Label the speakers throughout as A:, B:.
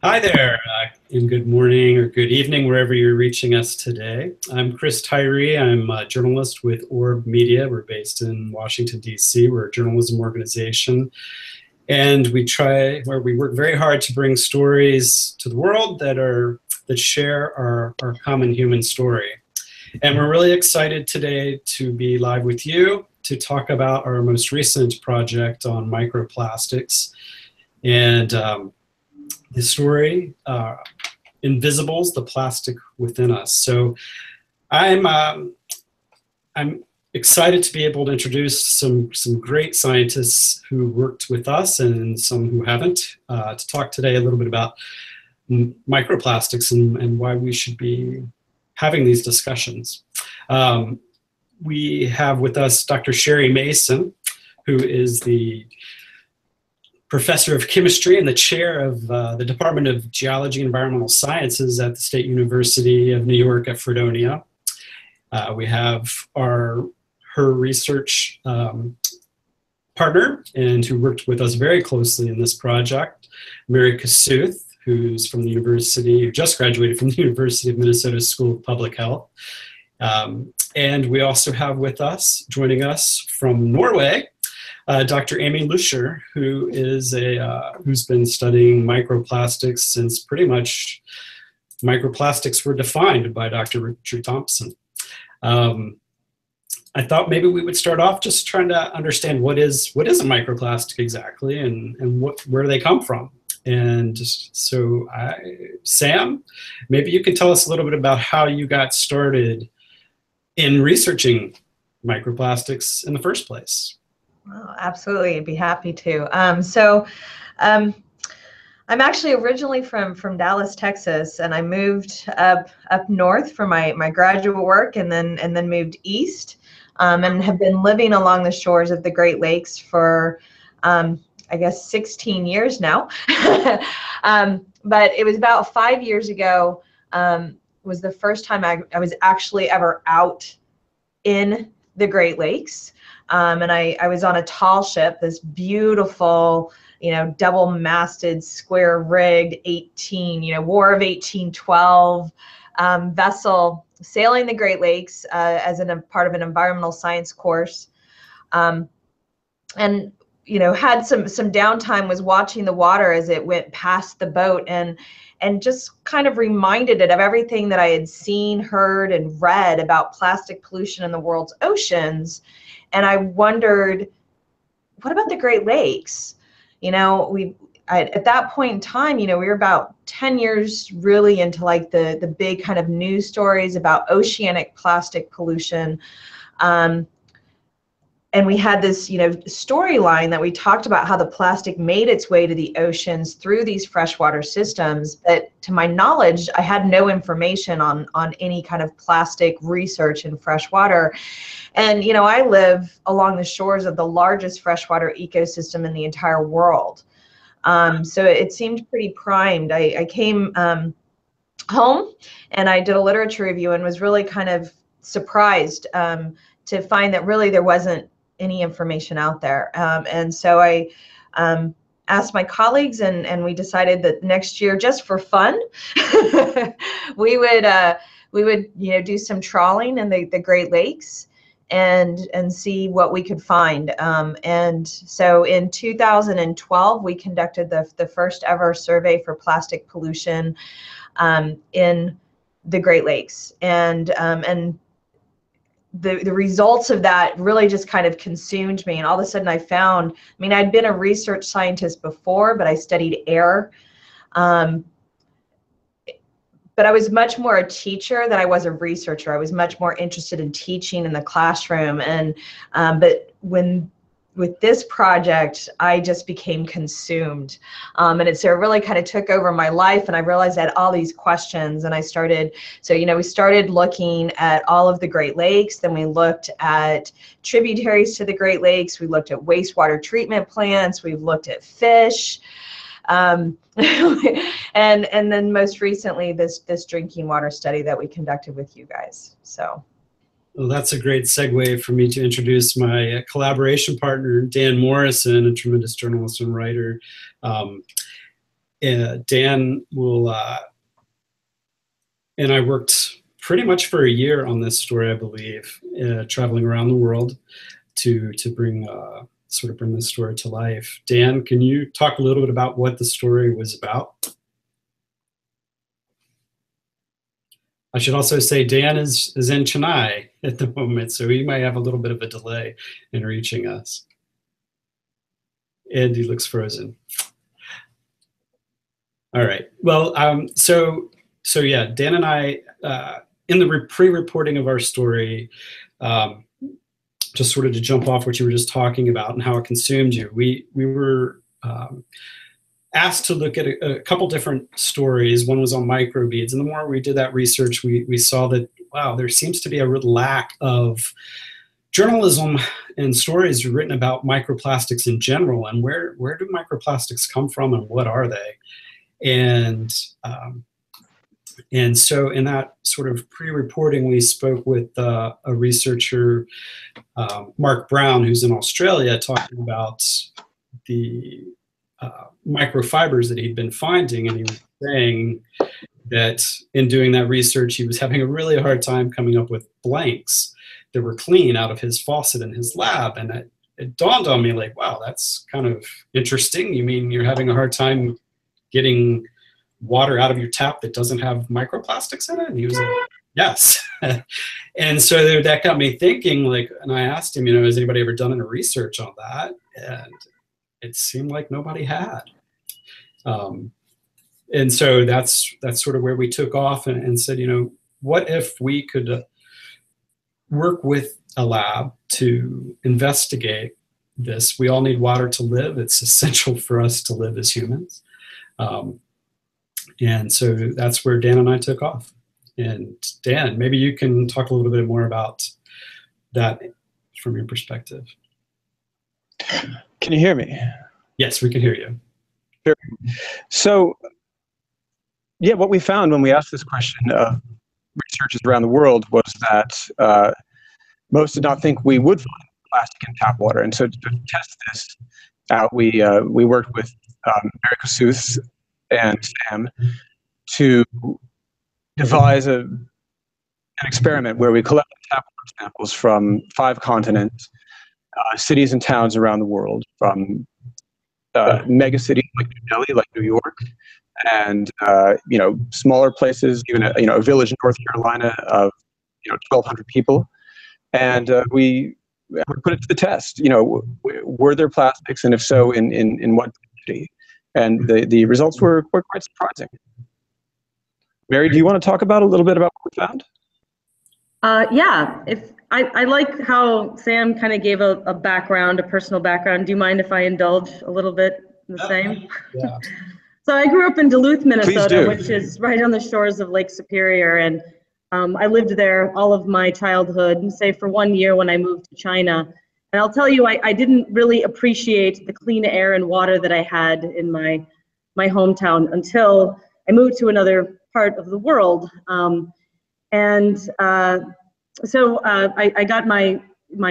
A: Hi there, and good morning or good evening, wherever you're reaching us today. I'm Chris Tyree. I'm a journalist with Orb Media. We're based in Washington, D.C. We're a journalism organization, and we work very hard to bring stories to the world that share our common human story. And we're really excited today to be live with you to talk about our most recent project on microplastics. And the story, Invisibles, the plastic within us. So I'm excited to be able to introduce some great scientists who worked with us and some who haven't, to talk today a little bit about microplastics and why we should be having these discussions. We have with us Dr. Sherry Mason, who is the professor of chemistry and the chair of the Department of Geology and Environmental Sciences at the State University of New York at Fredonia. We have her research partner and who worked with us very closely in this project, Mary Kasuth, who just graduated from the University of Minnesota School of Public Health. And we also have with us, joining us from Norway, Dr. Amy Luscher, who's been studying microplastics since pretty much microplastics were defined by Dr. Richard Thompson. I thought maybe we would start off just trying to understand what is a microplastic exactly, and where do they come from. And so, Sam, maybe you can tell us a little bit about how you got started in researching microplastics in the first place.
B: Oh, absolutely, I'd be happy to. I'm actually originally from Dallas, Texas, and I moved up north for my graduate work, and then moved east, and have been living along the shores of the Great Lakes for I guess 16 years now. But it was about 5 years ago was the first time I was actually ever out in the Great Lakes. And I was on a tall ship, this beautiful, double-masted, square-rigged War of 1812 vessel sailing the Great Lakes as a part of an environmental science course. And had some downtime, was watching the water as it went past the boat, and just kind of reminded it of everything that I had seen, heard, and read about plastic pollution in the world's oceans. And I wondered, what about the Great Lakes? At that point in time, we were about 10 years really into like the big kind of news stories about oceanic plastic pollution. And we had this, storyline that we talked about how the plastic made its way to the oceans through these freshwater systems. But to my knowledge, I had no information on any kind of plastic research in freshwater. And, I live along the shores of the largest freshwater ecosystem in the entire world. So it seemed pretty primed. I came home and I did a literature review and was really kind of surprised to find that really there wasn't any information out there. And so I asked my colleagues, and we decided that next year, just for fun, we would do some trawling in the Great Lakes and see what we could find. And so in 2012, we conducted the first ever survey for plastic pollution in the Great Lakes. And the results of that really just kind of consumed me. And all of a sudden I found, I'd been a research scientist before, but I studied air. But I was much more a teacher than I was a researcher. I was much more interested in teaching in the classroom. But with this project, I just became consumed. And it really kind of took over my life, and I realized I had all these questions, and we started looking at all of the Great Lakes, then we looked at tributaries to the Great Lakes, we looked at wastewater treatment plants, we've looked at fish, and then most recently this drinking water study that we conducted with you guys. So.
A: Well, that's a great segue for me to introduce my collaboration partner, Dan Morrison, a tremendous journalist and writer. Dan will, and I worked pretty much for a year on this story, I believe, traveling around the world to bring sort of bring this story to life. Dan, can you talk a little bit about what the story was about? I should also say Dan is in Chennai at the moment, so he might have a little bit of a delay in reaching us. And he looks frozen. All right. Well, so yeah, Dan and I, in the pre-reporting of our story, just sort of to jump off what you were just talking about and how it consumed you, we were asked to look at a couple different stories. One was on microbeads, and the more we did that research, we saw that, wow, there seems to be a real lack of journalism and stories written about microplastics in general, and where do microplastics come from and what are they? And so in that sort of pre-reporting, we spoke with a researcher, Mark Brown, who's in Australia, talking about the microfibers that he'd been finding, and he was saying that in doing that research, he was having a really hard time coming up with blanks that were clean out of his faucet in his lab. And it dawned on me, like, wow, that's kind of interesting. You mean you're having a hard time getting water out of your tap that doesn't have microplastics in it? And he was like, yes. And so that got me thinking, like, and I asked him, has anybody ever done any research on that? And it seemed like nobody had. And so that's sort of where we took off and said, what if we could work with a lab to investigate this? We all need water to live. It's essential for us to live as humans. And so that's where Dan and I took off. And Dan, maybe you can talk a little bit more about that from your perspective.
C: Can you hear me?
A: Yes, we can hear you.
C: Sure. So, yeah, what we found when we asked this question of researchers around the world was that most did not think we would find plastic in tap water. And so to test this out, we worked with Mary Kossuth and Sam to devise an experiment where we collected tap water samples from 5 continents, cities and towns around the world, from mega cities like New Delhi, like New York, and smaller places, even a village in North Carolina of 1,200 people, and we put it to the test. Were there plastics, and if so, in what density? And the results were quite surprising. Mary, do you want to talk about a little bit about what we found?
D: Yeah, I like how Sam kind of gave a background, a personal background. Do you mind if I indulge a little bit in the same?
A: Yeah.
D: So I grew up in Duluth, Minnesota, which is right on the shores of Lake Superior, and I lived there all of my childhood, save for 1 year when I moved to China. And I'll tell you, I didn't really appreciate the clean air and water that I had in my hometown until I moved to another part of the world. So I got my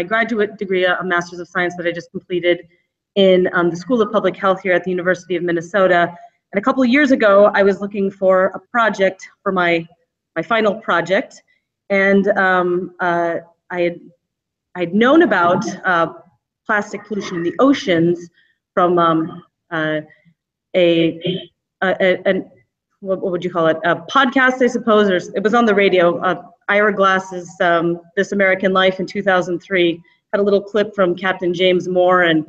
D: graduate degree, a Master's of Science that I just completed in the School of Public Health here at the University of Minnesota. And a couple of years ago, I was looking for a project for my final project. And I'd known about plastic pollution in the oceans from what would you call it? A podcast, I suppose, or it was on the radio. Ira Glass's This American Life in 2003 had a little clip from Captain James Moore, and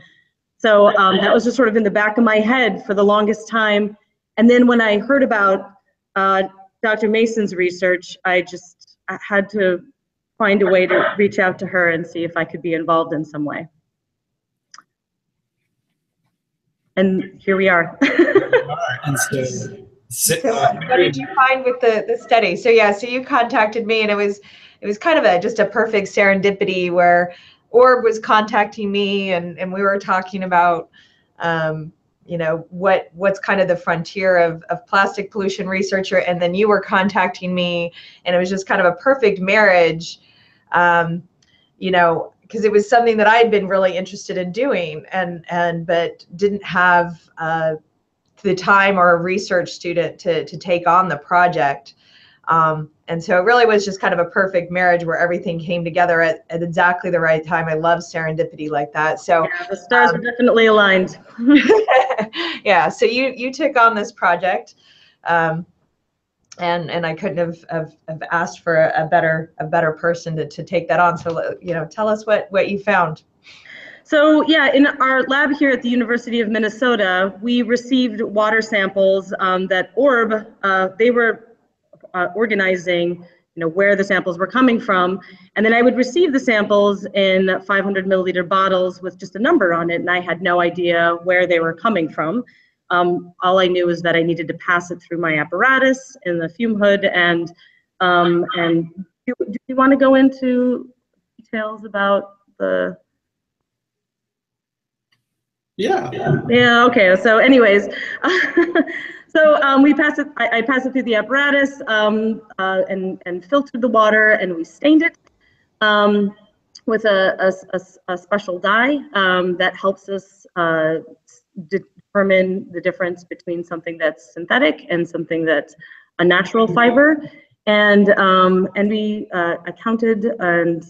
D: so that was just sort of in the back of my head for the longest time. And then when I heard about Dr. Mason's research, I had to find a way to reach out to her and see if I could be involved in some way. And here we are.
B: So what did you find with the study? So you contacted me, and it was kind of just a perfect serendipity where Orb was contacting me, and we were talking about what's kind of the frontier of plastic pollution researcher, and then you were contacting me, and it was just kind of a perfect marriage, because it was something that I had been really interested in doing, but didn't have the time or a research student to take on the project. And so it really was just kind of a perfect marriage where everything came together at exactly the right time. I love serendipity like that. So
D: yeah, the stars were definitely aligned.
B: yeah, so you took on this project, and I couldn't have asked for a better person to take that on. So tell us what you found.
D: So yeah, in our lab here at the University of Minnesota, we received water samples that Orb, they were organizing, where the samples were coming from. And then I would receive the samples in 500 milliliter bottles with just a number on it. And I had no idea where they were coming from. All I knew was that I needed to pass it through my apparatus in the fume hood. And do you want to go into details about the...
A: Yeah.
D: Yeah, okay. So anyways, so we pass it. I pass it through the apparatus and filtered the water, and we stained it with a special dye that helps us determine the difference between something that's synthetic and something that's a natural fiber. And we accounted and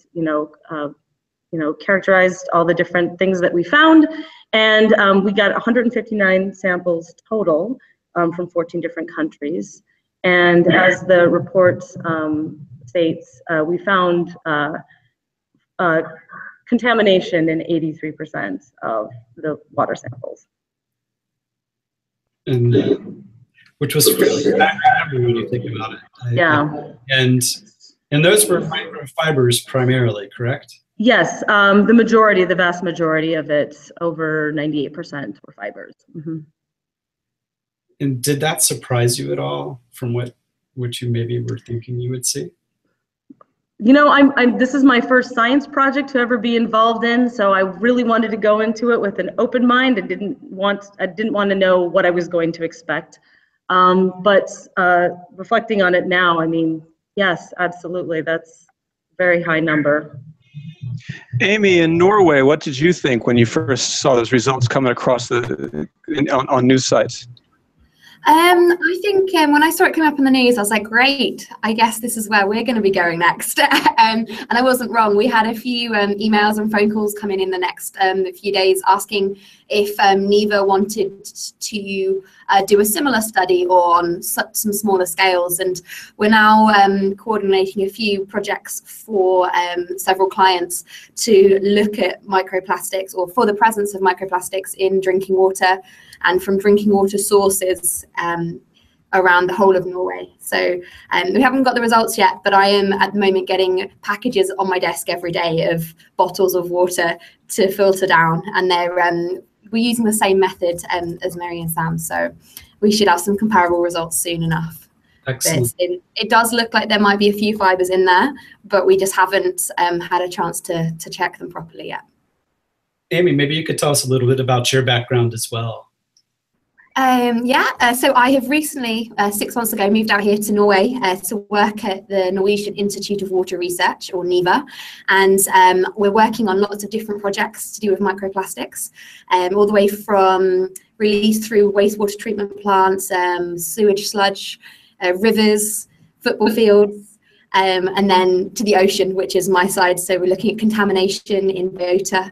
D: characterized all the different things that we found. And we got 159 samples total from 14 different countries. And as the report states, we found contamination in 83% of the water samples.
A: And which was fairly staggering when you think about it.
D: Yeah.
A: And those were microfibers primarily, correct?
D: Yes, the vast majority of it, over 98%, were fibers. Mm-hmm.
A: And did that surprise you at all from what you maybe were thinking you would see?
D: This is my first science project to ever be involved in, so I really wanted to go into it with an open mind and didn't want to know what I was going to expect. But reflecting on it now, yes, absolutely, that's a very high number.
C: Amy, in Norway, what did you think when you first saw those results coming across on news sites?
E: I think when I saw it come up in the news, I was like, great, I guess this is where we're going to be going next. And I wasn't wrong. We had a few emails and phone calls come in the next few days asking if NIVA wanted to do a similar study or on some smaller scales. And we're now coordinating a few projects for several clients to look at microplastics, or for the presence of microplastics in drinking water and from drinking water sources around the whole of Norway. So we haven't got the results yet, but I am at the moment getting packages on my desk every day of bottles of water to filter down, and we're using the same method as Mary and Sam, so we should have some comparable results soon enough.
A: Excellent.
E: It does look like there might be a few fibers in there, but we just haven't had a chance to check them properly yet.
A: Amy, maybe you could tell us a little bit about your background as well.
E: So I have recently, 6 months ago, moved out here to Norway to work at the Norwegian Institute of Water Research, or NIVA, and we're working on lots of different projects to do with microplastics, all the way from release through wastewater treatment plants, sewage sludge, rivers, football fields, and then to the ocean, which is my side. So we're looking at contamination in biota,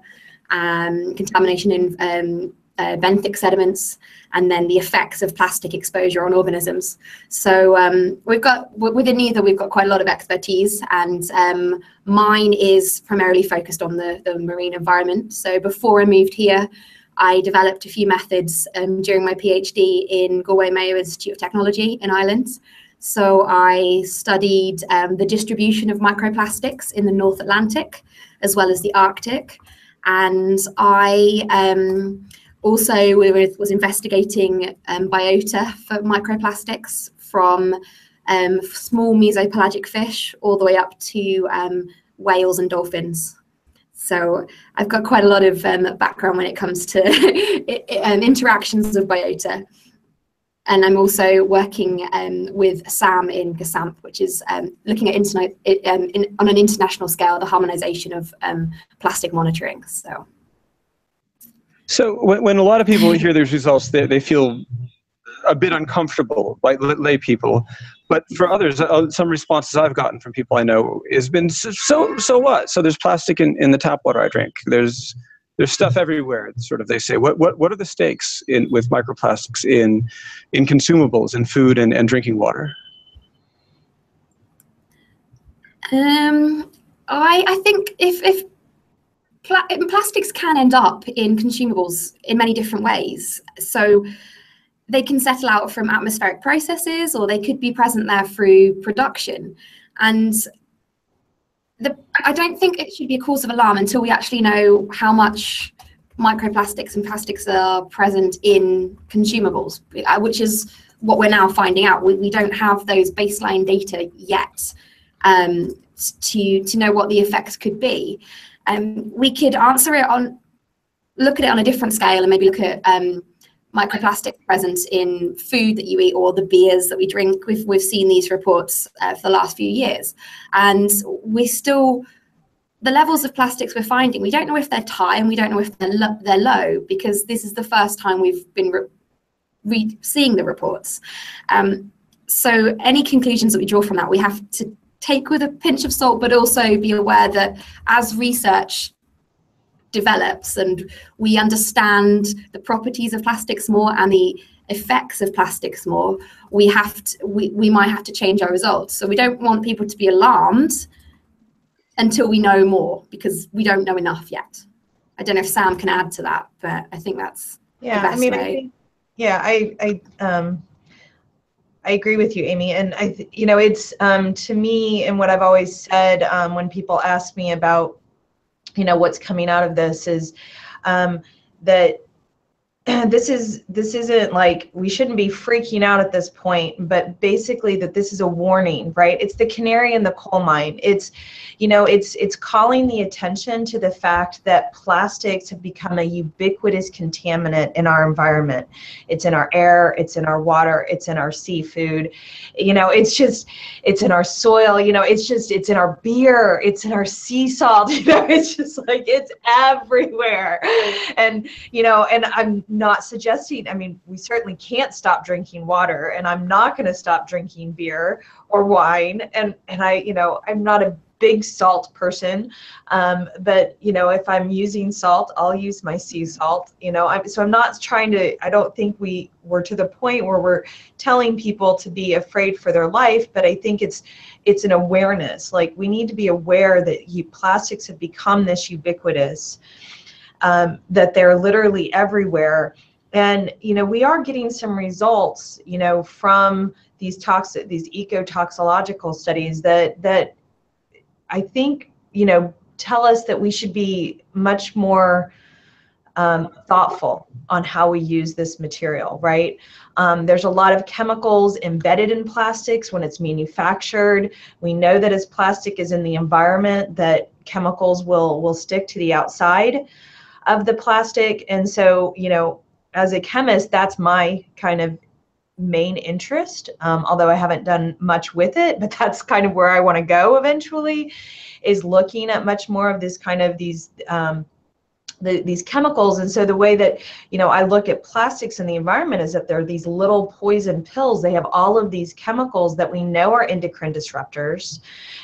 E: contamination in benthic sediments, and then the effects of plastic exposure on organisms. So within NIVA, we've got quite a lot of expertise, and mine is primarily focused on the marine environment. So before I moved here, I developed a few methods during my PhD in Galway Mayo Institute of Technology in Ireland. So I studied the distribution of microplastics in the North Atlantic, as well as the Arctic. And I also was investigating biota for microplastics, from small mesopelagic fish all the way up to whales and dolphins. So I've got quite a lot of background when it comes to interactions of biota. And I'm also working with Sam in GASAMP, which is looking at on an international scale, the harmonization of plastic monitoring. So
C: when a lot of people hear these results, they feel a bit uncomfortable, like lay people. But for others, some responses I've gotten from people I know has been, so what? So there's plastic in the tap water I drink. There's stuff everywhere. Sort of, they say, what are the stakes with microplastics in consumables, in food and drinking water?
E: I think if plastics can end up in consumables in many different ways. So they can settle out from atmospheric processes, or they could be present there through production. And I don't think it should be a cause of alarm until we actually know how much microplastics and plastics are present in consumables, which is what we're now finding out. We don't have those baseline data yet to know what the effects could be. We could look at it on a different scale and maybe look at microplastics present in food that you eat or the beers that we drink. We've seen these reports for the last few years, and the levels of plastics we're finding, we don't know if they're high and we don't know if they're low, because this is the first time we've been seeing the reports. So any conclusions that we draw from that, we have to take with a pinch of salt, but also be aware that as research develops and we understand the properties of plastics more and the effects of plastics more, we might have to change our results. So we don't want people to be alarmed until we know more, because we don't know enough yet. I don't know if Sam can add to that, but I think that's the best way.
B: I agree with you, Amy. And it's to me, and what I've always said when people ask me about, what's coming out of this is that this isn't like, we shouldn't be freaking out at this point, but basically that this is a warning, right? It's the canary in the coal mine. It's calling the attention to the fact that plastics have become a ubiquitous contaminant in our environment. It's in our air, it's in our water, it's in our seafood, it's in our soil, it's in our beer, it's in our sea salt, it's just like, it's everywhere. And, and I'm not suggesting, we certainly can't stop drinking water, and I'm not going to stop drinking beer or wine. And I'm not a big salt person, but if I'm using salt, I'll use my sea salt. So I'm not trying to. I don't think we're to the point where we're telling people to be afraid for their life, but I think it's an awareness. Like, we need to be aware that plastics have become this ubiquitous, that they're literally everywhere. And we are getting some results from these ecotoxicological studies that I think tell us that we should be much more thoughtful on how we use this material, right? There's a lot of chemicals embedded in plastics when it's manufactured. We know that as plastic is in the environment, that chemicals will stick to the outside of the plastic. And so, as a chemist, that's my kind of main interest, although I haven't done much with it, but that's kind of where I want to go eventually, is looking at much more of this kind of these chemicals. And so the way that I look at plastics in the environment is that they're these little poison pills. They have all of these chemicals that we know are endocrine disruptors.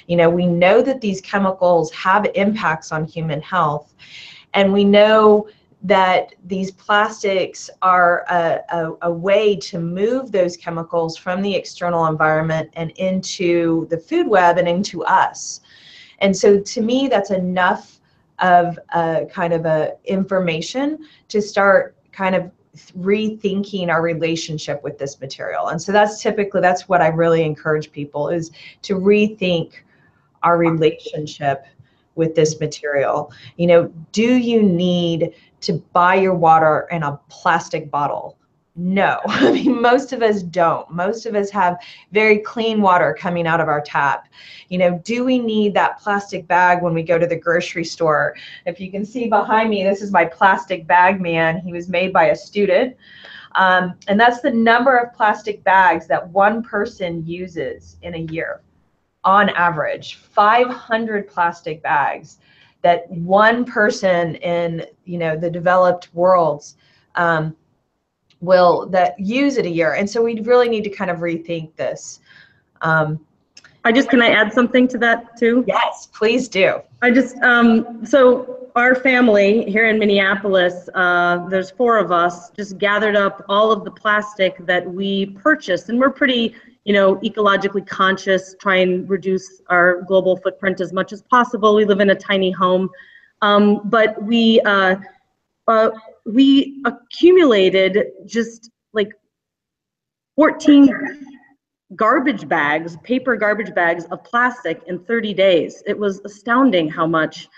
B: We know that these chemicals have impacts on human health, and we know that these plastics are a way to move those chemicals from the external environment and into the food web and into us. And so to me, that's enough of kind of information to start kind of rethinking our relationship with this material. And so that's what I really encourage people, is to rethink our relationship with this material. Do you need to buy your water in a plastic bottle? No. Most of us don't. Most of us have very clean water coming out of our tap. Do we need that plastic bag when we go to the grocery store? If you can see behind me, this is my plastic bag man. He was made by a student. And that's the number of plastic bags that one person uses in a year. On average, 500 plastic bags that one person in the developed worlds that use it a year. And so we really need to kind of rethink this.
D: Can I add something to that too?
B: Yes, please do.
D: So our family here in Minneapolis, there's 4 of us, just gathered up all of the plastic that we purchased, and we're pretty, ecologically conscious, try and reduce our global footprint as much as possible. We live in a tiny home, but we accumulated just like 14 paper garbage bags of plastic in 30 days. It was astounding how much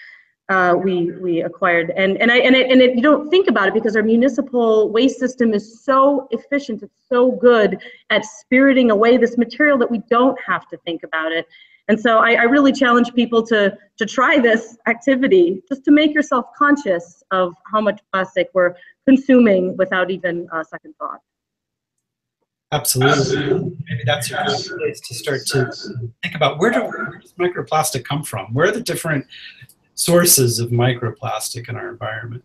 D: we acquired, and you don't think about it because our municipal waste system is so efficient. It's so good at spiriting away this material that we don't have to think about it. And so I really challenge people to try this activity, just to make yourself conscious of how much plastic we're consuming without even a second thought.
A: Absolutely. Maybe that's a good place to start to think about where does microplastic come from? Where are the different sources of microplastic in our environment?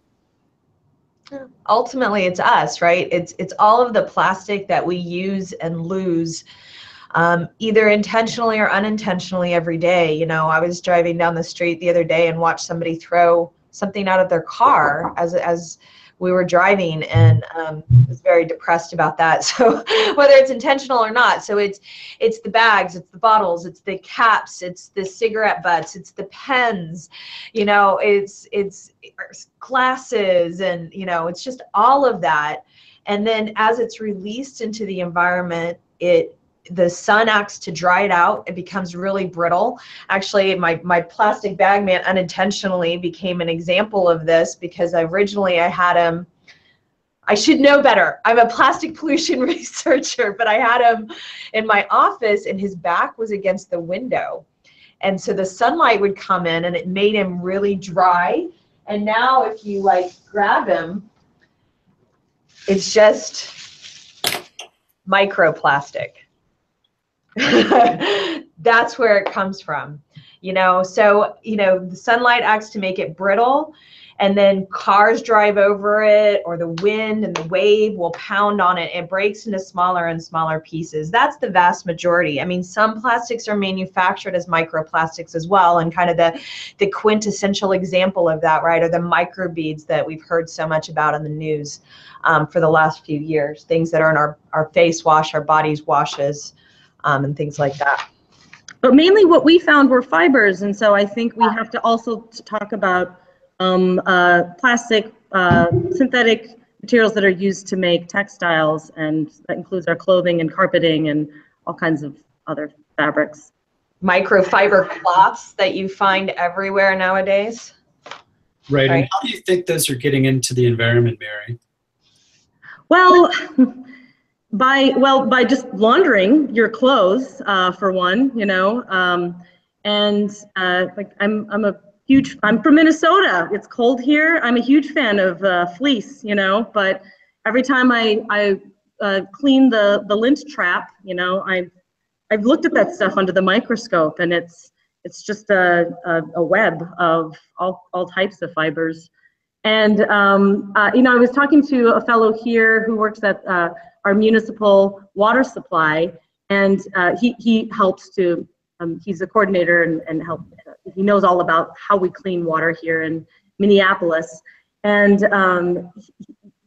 B: Ultimately, it's us, right? It's all of the plastic that we use and lose, either intentionally or unintentionally every day. I was driving down the street the other day and watched somebody throw something out of their car as we were driving, and was very depressed about that. So whether it's intentional or not, so it's the bags, it's the bottles, it's the caps, it's the cigarette butts, it's the pens, it's glasses, and it's just all of that. And then as it's released into the environment, the sun acts to dry it out. It becomes really brittle. Actually, my plastic bag man unintentionally became an example of this, because originally I had him, I should know better. I'm a plastic pollution researcher, but I had him in my office and his back was against the window. And so the sunlight would come in and it made him really dry. And now if you grab him, it's just microplastic. That's where it comes from, so the sunlight acts to make it brittle, and then cars drive over it, or the wind and the wave will pound on it. It breaks into smaller and smaller pieces. That's the vast majority. I mean, some plastics are manufactured as microplastics as well, and kind of the quintessential example of that, right, are the microbeads that we've heard so much about in the news for the last few years, things that are in our face wash, our bodies washes, and things like that.
D: But mainly what we found were fibers, and so I think we have to also talk about plastic, synthetic materials that are used to make textiles, and that includes our clothing and carpeting and all kinds of other fabrics.
B: Microfiber cloths that you find everywhere nowadays.
A: Right. And how do you think those are getting into the environment, Mary?
D: Well, by just laundering your clothes, for one, and I'm from Minnesota. It's cold here. I'm a huge fan of fleece, but every time I clean the lint trap, I've looked at that stuff under the microscope, and it's just a web of all types of fibers. And I was talking to a fellow here who works at our municipal water supply, and he helps to, he's a coordinator and he knows all about how we clean water here in Minneapolis. And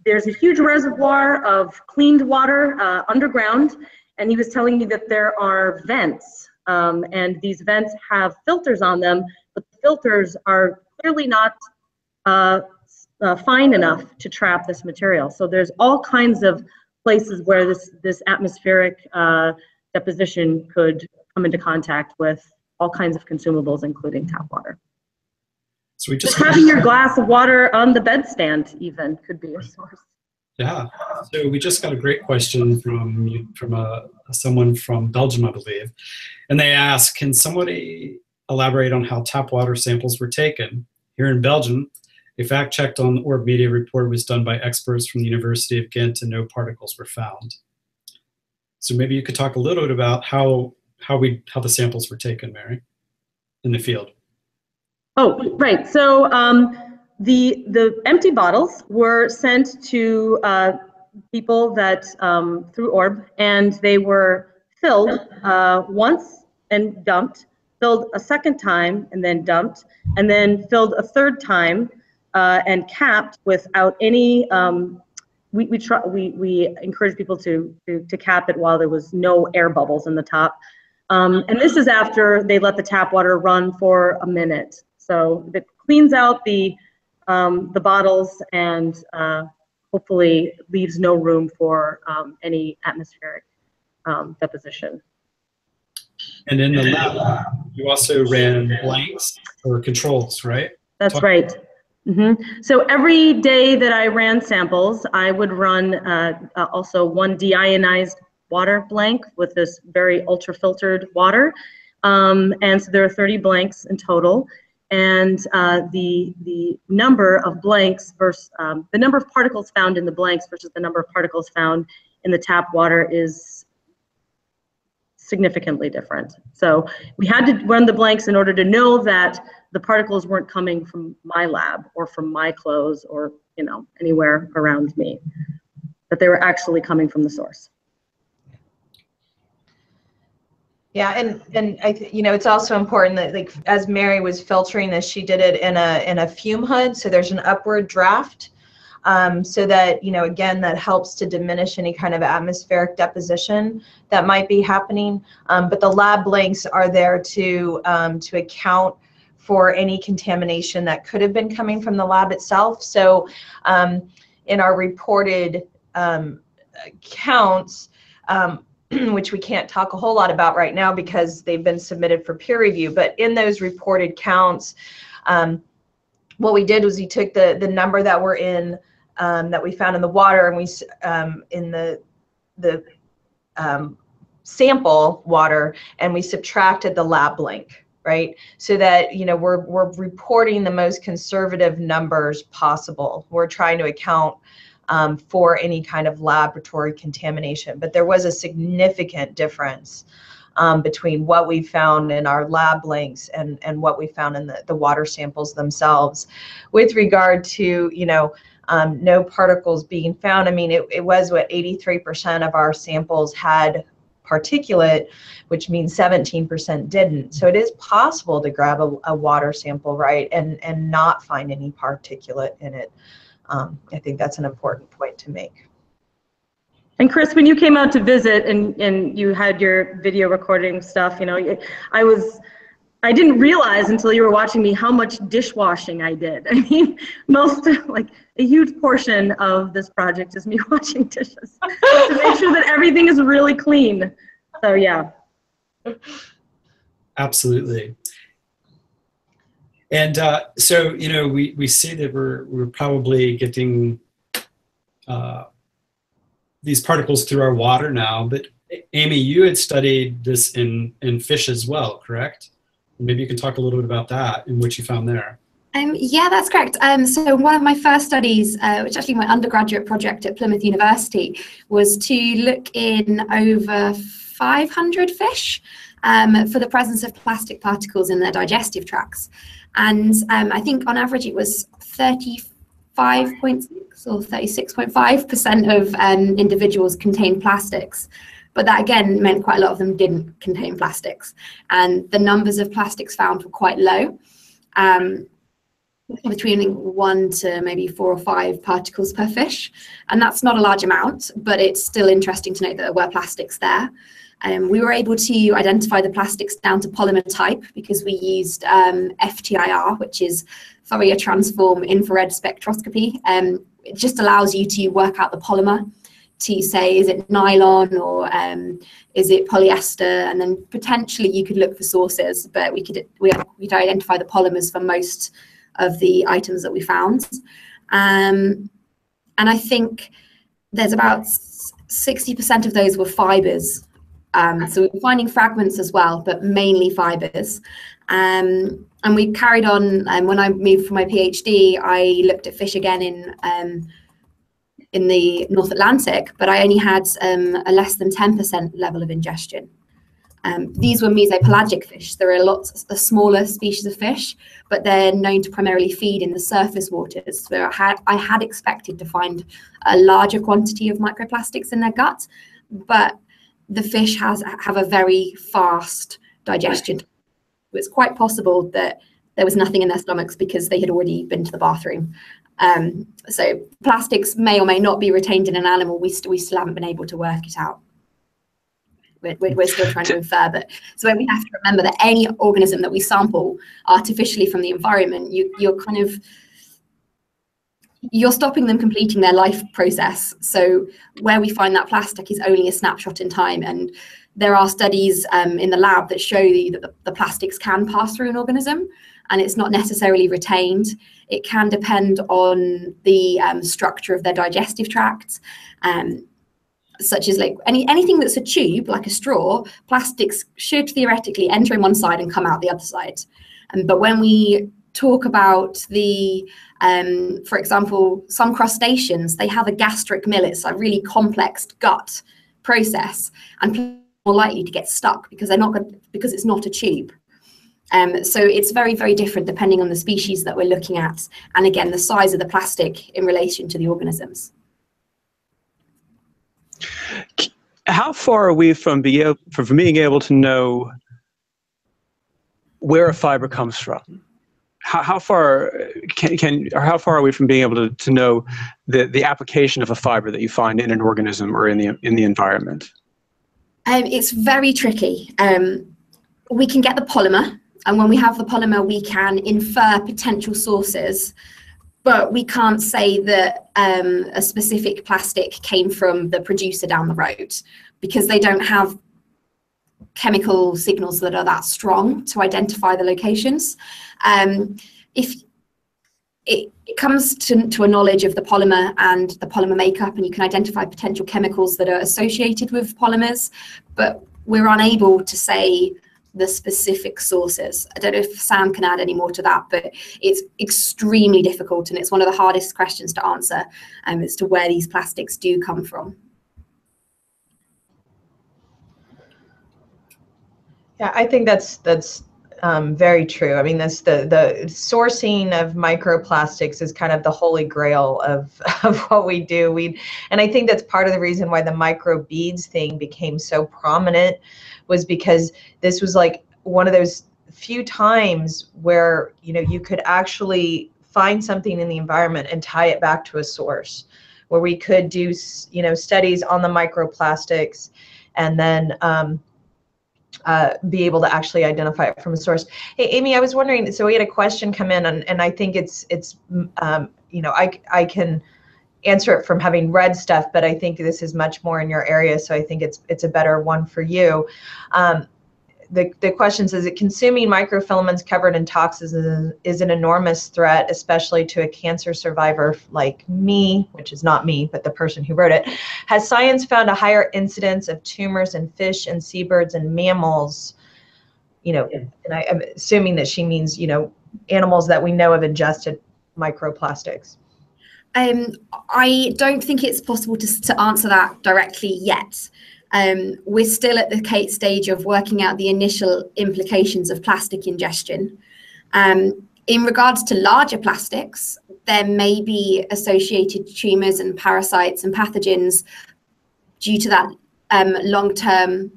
D: there's a huge reservoir of cleaned water underground, and he was telling me that there are vents, and these vents have filters on them, but the filters are clearly not fine enough to trap this material. So there's all kinds of places where this atmospheric deposition could come into contact with all kinds of consumables, including tap water.
A: So we
D: just having your glass of water on the bedstand even could be a source.
A: Yeah. So we just got a great question from someone from Belgium, I believe, and they ask, can somebody elaborate on how tap water samples were taken? Here in Belgium, a fact-checked on the Orb Media report was done by experts from the University of Ghent, and no particles were found. So maybe you could talk a little bit about how the samples were taken, Mary, in the field.
D: Oh, right. So the empty bottles were sent to people that through Orb, and they were filled once and dumped, filled a second time and then dumped, and then filled a third time and capped without any. We encourage people to cap it while there was no air bubbles in the top, and this is after they let the tap water run for a minute. So it cleans out the bottles and hopefully leaves no room for any atmospheric deposition.
A: And in the lab, you also ran blanks or controls, right?
D: That's right. So every day that I ran samples, I would run also one deionized water blank with this very ultra filtered water. And so there are 30 blanks in total. And the number of blanks versus the number of particles found in the blanks versus the number of particles found in the tap water is significantly different. So we had to run the blanks in order to know that the particles weren't coming from my lab or from my clothes or anywhere around me, that they were actually coming from the source.
B: Yeah, and it's also important that, like, as Mary was filtering this, she did it in a fume hood, so there's an upward draft, so that again, that helps to diminish any kind of atmospheric deposition that might be happening. But the lab blanks are there to account for any contamination that could have been coming from the lab itself. So in our reported counts, which we can't talk a whole lot about right now because they've been submitted for peer review, but in those reported counts, what we did was we took the number that were in that we found in the water, and we in the sample water, and we subtracted the lab blank, right? So that we're reporting the most conservative numbers possible. We're trying to account for any kind of laboratory contamination, but there was a significant difference between what we found in our lab blanks and what we found in the water samples themselves. With regard to no particles being found, I mean, it was what 83% of our samples had particulate, which means 17% didn't. So it is possible to grab a water sample, right, and not find any particulate in it. I think that's an important point to make.
D: And Chris, when you came out to visit and you had your video recording stuff, I didn't realize until you were watching me how much dishwashing I did. I mean, like a huge portion of this project is me washing dishes to make sure that everything is really clean. So yeah.
A: Absolutely. And so, we see that we're probably getting these particles through our water now, but Amy, you had studied this in fish as well, correct? Maybe you can talk a little bit about that and what you found there.
E: Yeah, that's correct. So one of my first studies, which is actually my undergraduate project at Plymouth University, was to look in over 500 fish for the presence of plastic particles in their digestive tracts. And I think on average it was 35.6 or 36.5% of individuals contained plastics. But that again meant quite a lot of them didn't contain plastics. And the numbers of plastics found were quite low, between 1 to maybe 4 or 5 particles per fish. And that's not a large amount, but it's still interesting to note that there were plastics there. We were able to identify the plastics down to polymer type because we used FTIR, which is Fourier transform infrared spectroscopy. It just allows you to work out the polymer to say, is it nylon or is it polyester? And then potentially you could look for sources, but we'd identify the polymers for most of the items that we found. And I think there's about 60% of those were fibers. So we were finding fragments as well, but mainly fibers. And we carried on, when I moved for my PhD, I looked at fish again in the North Atlantic, but I only had a less than 10% level of ingestion. These were mesopelagic fish. There are lots of smaller species of fish, but they're known to primarily feed in the surface waters. So I had expected to find a larger quantity of microplastics in their gut, but the fish have a very fast digestion. It's quite possible that there was nothing in their stomachs because they had already been to the bathroom. So plastics may or may not be retained in an animal. We still haven't been able to work it out. We're still trying to infer, but so we have to remember that any organism that we sample artificially from the environment, you're stopping them completing their life process. So where we find that plastic is only a snapshot in time, and there are studies in the lab that show that the plastics can pass through an organism, and it's not necessarily retained. It can depend on the structure of their digestive tract. Such as like anything that's a tube, like a straw, plastics should theoretically enter in one side and come out the other side. But when we talk about for example, some crustaceans, they have a gastric mill. It's a really complex gut process, and more likely to get stuck because because it's not a tube. So it's very, very different depending on the species that we're looking at, and again, the size of the plastic in relation to the organisms.
C: How far are we from being able to know where a fiber comes from? How far how far are we from being able to know the application of a fiber that you find in an organism or in the environment?
E: It's very tricky. We can get the polymer, and when we have the polymer, we can infer potential sources. But we can't say that a specific plastic came from the producer down the road because they don't have chemical signals that are that strong to identify the locations. If it comes to a knowledge of the polymer and the polymer makeup, and you can identify potential chemicals that are associated with polymers, but we're unable to say the specific sources. I don't know if Sam can add any more to that, but it's extremely difficult, and it's one of the hardest questions to answer as to where these plastics do come from.
B: Yeah, I think that's very true. I mean, that's the sourcing of microplastics is kind of the holy grail of what we do. And I think that's part of the reason why the microbeads thing became so prominent, was because this was like one of those few times where, you know, you could actually find something in the environment and tie it back to a source, where we could do, you know, studies on the microplastics and then be able to actually identify it from a source. Hey, Amy, I was wondering, so we had a question come in, and I think it's you know, I can answer it from having read stuff, but I think this is much more in your area, so I think it's a better one for you. The question says, consuming microfilaments covered in toxins is an enormous threat, especially to a cancer survivor like me, which is not me, but the person who wrote it. Has science found a higher incidence of tumors in fish and seabirds and mammals? You know, and I'm assuming that she means, you know, animals that we know have ingested microplastics.
E: I don't think it's possible to answer that directly yet. We're still at the stage of working out the initial implications of plastic ingestion. In regards to larger plastics, there may be associated tumors and parasites and pathogens due to that long-term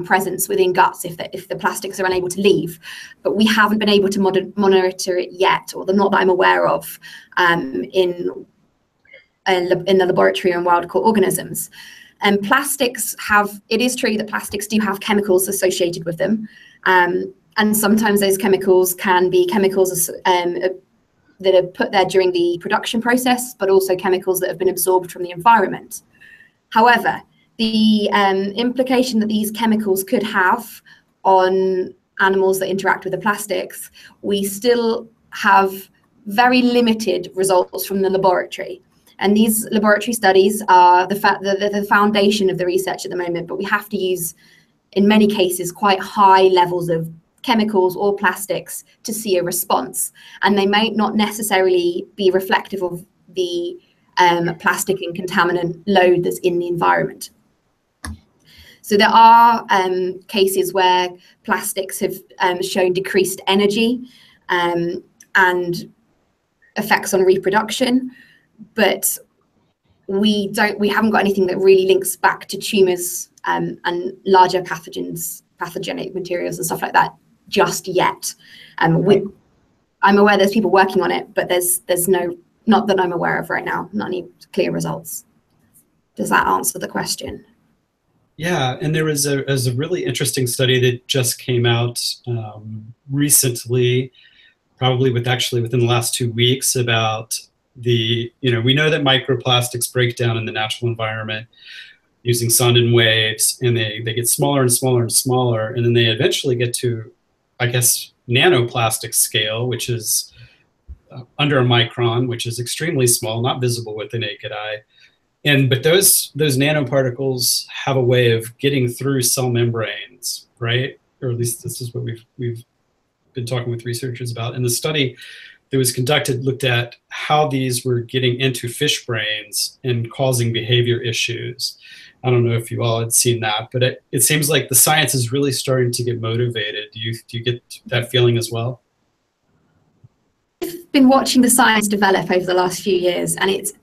E: presence within guts if the plastics are unable to leave. But we haven't been able to monitor it yet, or not that I'm aware of, in the laboratory and wild-caught organisms. And plastics it is true that plastics do have chemicals associated with them. And sometimes those chemicals can be chemicals that are put there during the production process, but also chemicals that have been absorbed from the environment. However, the implication that these chemicals could have on animals that interact with the plastics, we still have very limited results from the laboratory. And these laboratory studies are the foundation of the research at the moment, but we have to use, in many cases, quite high levels of chemicals or plastics to see a response. And they may not necessarily be reflective of the plastic and contaminant load that's in the environment. So there are cases where plastics have shown decreased energy and effects on reproduction, but we haven't got anything that really links back to tumors and larger pathogenic materials and stuff like that just yet. I'm aware there's people working on it, but there's not that I'm aware of right now, not any clear results. Does that answer the question?
A: Yeah, and there was a really interesting study that just came out recently, probably within the last 2 weeks, about we know that microplastics break down in the natural environment using sound and waves, and they get smaller and smaller and smaller, and then they eventually get to, I guess, nanoplastic scale, which is under a micron, which is extremely small, not visible with the naked eye. But those nanoparticles have a way of getting through cell membranes, right? Or at least this is what we've been talking with researchers about. And the study that was conducted looked at how these were getting into fish brains and causing behavior issues. I don't know if you all had seen that, but it seems like the science is really starting to get motivated. Do you get that feeling as well?
E: I've been watching the science develop over the last few years, and it's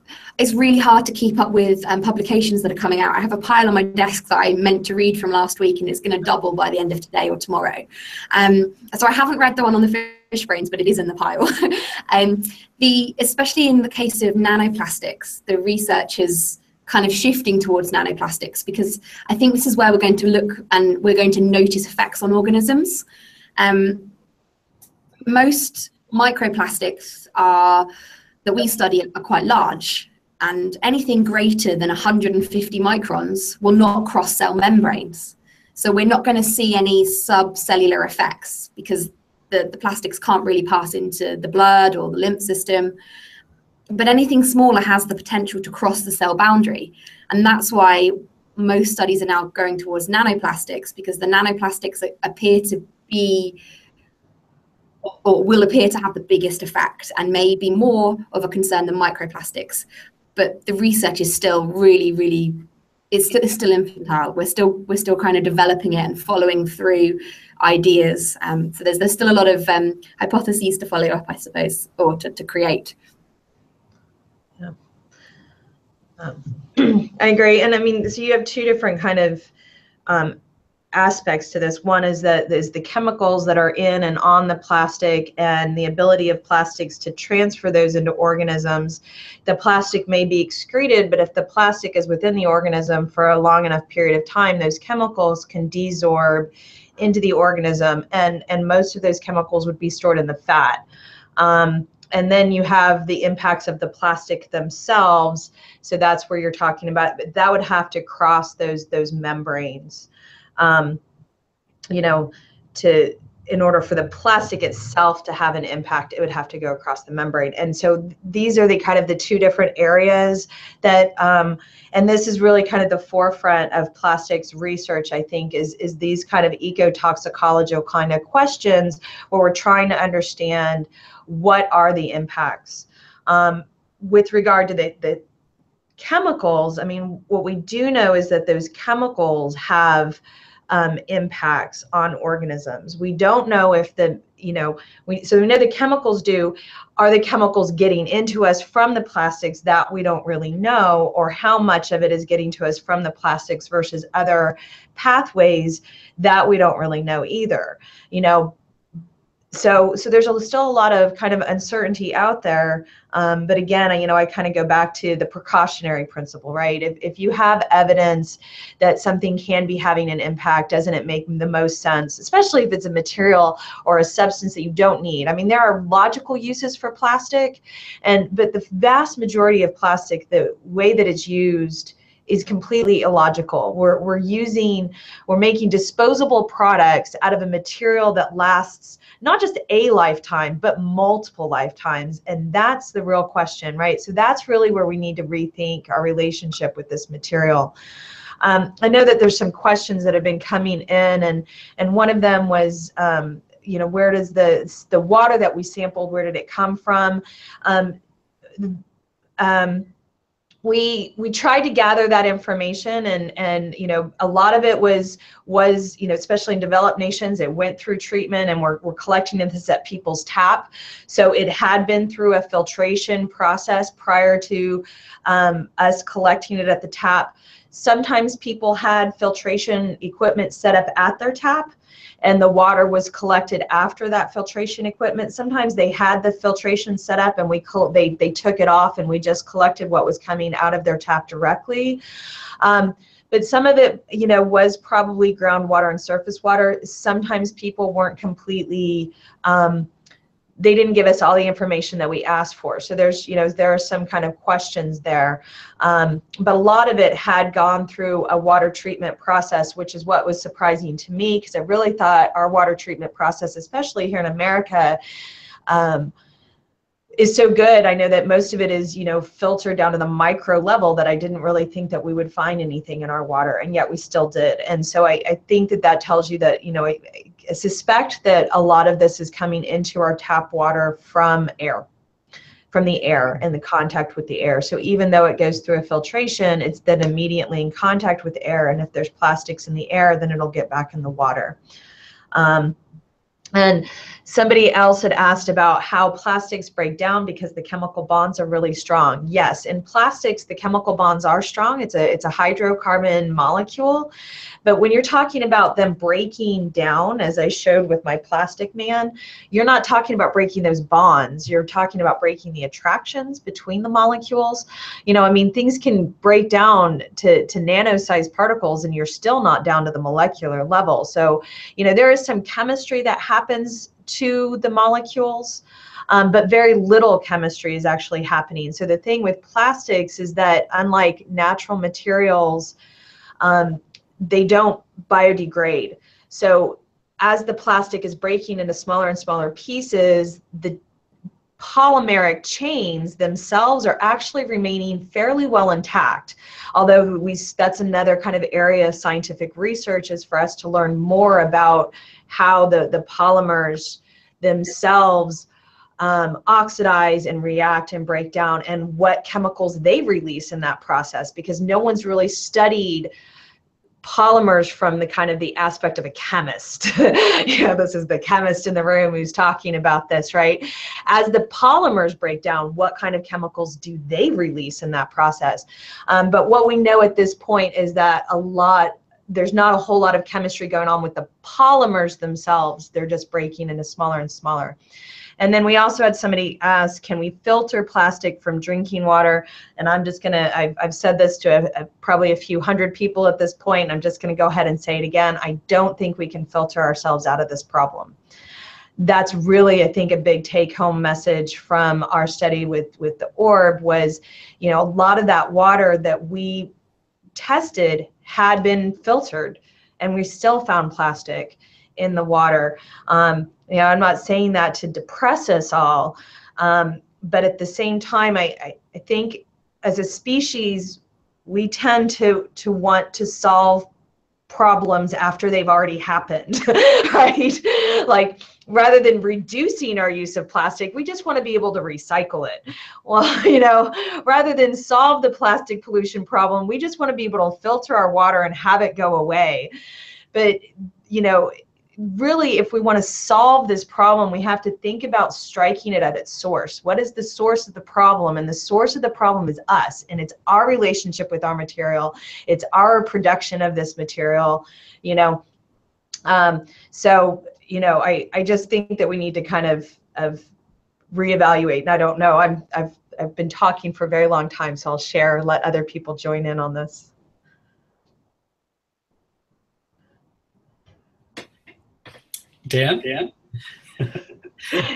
E: really hard to keep up with publications that are coming out. I have a pile on my desk that I meant to read from last week, and it's going to double by the end of today or tomorrow. So I haven't read the one on the fish brains, but it is in the pile. Especially in the case of nanoplastics, the research is kind of shifting towards nanoplastics, because I think this is where we're going to look and we're going to notice effects on organisms. Most microplastics that we study are quite large, and anything greater than 150 microns will not cross cell membranes. So we're not going to see any subcellular effects, because the plastics can't really pass into the blood or the lymph system. But anything smaller has the potential to cross the cell boundary. And that's why most studies are now going towards nanoplastics, because the nanoplastics appear to be, or will appear to have, the biggest effect, and may be more of a concern than microplastics. But the research is still really, it's still infantile. We're still kind of developing it and following through ideas. So there's still a lot of hypotheses to follow up, I suppose, or to create.
B: Yeah. I agree. And I mean, so you have two different kind of aspects to this. One is that there's the chemicals that are in and on the plastic, and the ability of plastics to transfer those into organisms. The plastic may be excreted, but if the plastic is within the organism for a long enough period of time, those chemicals can desorb into the organism, and most of those chemicals would be stored in the fat. And then you have the impacts of the plastic themselves. So that's where you're talking about, but that would have to cross those membranes. In order for the plastic itself to have an impact, it would have to go across the membrane. And so these are the kind of the two different areas that, and this is really kind of the forefront of plastics research, I think, is these kind of ecotoxicological kind of questions, where we're trying to understand what are the impacts. With regard to the chemicals, I mean, what we do know is that those chemicals have impacts on organisms. We don't know if so we know the chemicals do. Are the chemicals getting into us from the plastics? That we don't really know, or how much of it is getting to us from the plastics versus other pathways, that we don't really know either. So there's still a lot of kind of uncertainty out there. But again, I kind of go back to the precautionary principle, right? If you have evidence that something can be having an impact, doesn't it make the most sense, especially if it's a material or a substance that you don't need? I mean, there are logical uses for plastic, but the vast majority of plastic, the way that it's used, is completely illogical. We're making disposable products out of a material that lasts not just a lifetime, but multiple lifetimes. And that's the real question, right? So that's really where we need to rethink our relationship with this material. I know that there's some questions that have been coming in, and one of them was, where does the water that we sampled, where did it come from? we tried to gather that information, and you know, a lot of it was you know, especially in developed nations, it went through treatment, and we're collecting this at people's tap. So it had been through a filtration process prior to us collecting it at the tap. Sometimes people had filtration equipment set up at their tap, and the water was collected after that filtration equipment. Sometimes they had the filtration set up, and they took it off, and we just collected what was coming out of their tap directly. But some of it, you know, was probably groundwater and surface water. Sometimes people weren't completely, they didn't give us all the information that we asked for. So there's, you know, there are some kind of questions there. But a lot of it had gone through a water treatment process, which is what was surprising to me, because I really thought our water treatment process, especially here in America, is so good. I know that most of it is, you know, filtered down to the micro level, that I didn't really think that we would find anything in our water, and yet we still did. And so I think that that tells you that, you know, I suspect that a lot of this is coming into our tap water from air, from the air and the contact with the air. So even though it goes through a filtration, it's then immediately in contact with air, and if there's plastics in the air, then it'll get back in the water. And somebody else had asked about how plastics break down because the chemical bonds are really strong. Yes, in plastics, the chemical bonds are strong. It's a hydrocarbon molecule. But when you're talking about them breaking down, as I showed with my plastic man, you're not talking about breaking those bonds. You're talking about breaking the attractions between the molecules. You know, I mean, things can break down to nano-sized particles, and you're still not down to the molecular level. So, you know, there is some chemistry that happens to the molecules, but very little chemistry is actually happening. So the thing with plastics is that, unlike natural materials, they don't biodegrade. So as the plastic is breaking into smaller and smaller pieces, the polymeric chains themselves are actually remaining fairly well intact. Although that's another kind of area of scientific research, is for us to learn more about how the polymers themselves oxidize and react and break down, and what chemicals they release in that process, because no one's really studied polymers from the kind of the aspect of a chemist. You know, this is the chemist in the room who's talking about this, right? As the polymers break down, what kind of chemicals do they release in that process? But what we know at this point is that there's not a whole lot of chemistry going on with the polymers themselves. They're just breaking into smaller and smaller. And then we also had somebody ask, can we filter plastic from drinking water? And I'm just gonna, I've said this to probably a few hundred people at this point. I'm just gonna go ahead and say it again. I don't think we can filter ourselves out of this problem. That's really, I think, a big take-home message from our study with the orb was, you know, a lot of that water that we tested had been filtered, and we still found plastic in the water. You know, I'm not saying that to depress us all, but at the same time, I think as a species, we tend to want to solve problems after they've already happened, right? Like, rather than reducing our use of plastic, we just want to be able to recycle it. Well, you know, rather than solve the plastic pollution problem, we just want to be able to filter our water and have it go away. But, you know, really, if we want to solve this problem, we have to think about striking it at its source. What is the source of the problem? And the source of the problem is us, and it's our relationship with our material. It's our production of this material, you know. So, you know, I just think that we need to kind of reevaluate. And I don't know, I've been talking for a very long time, so I'll share, let other people join in on this.
A: Dan?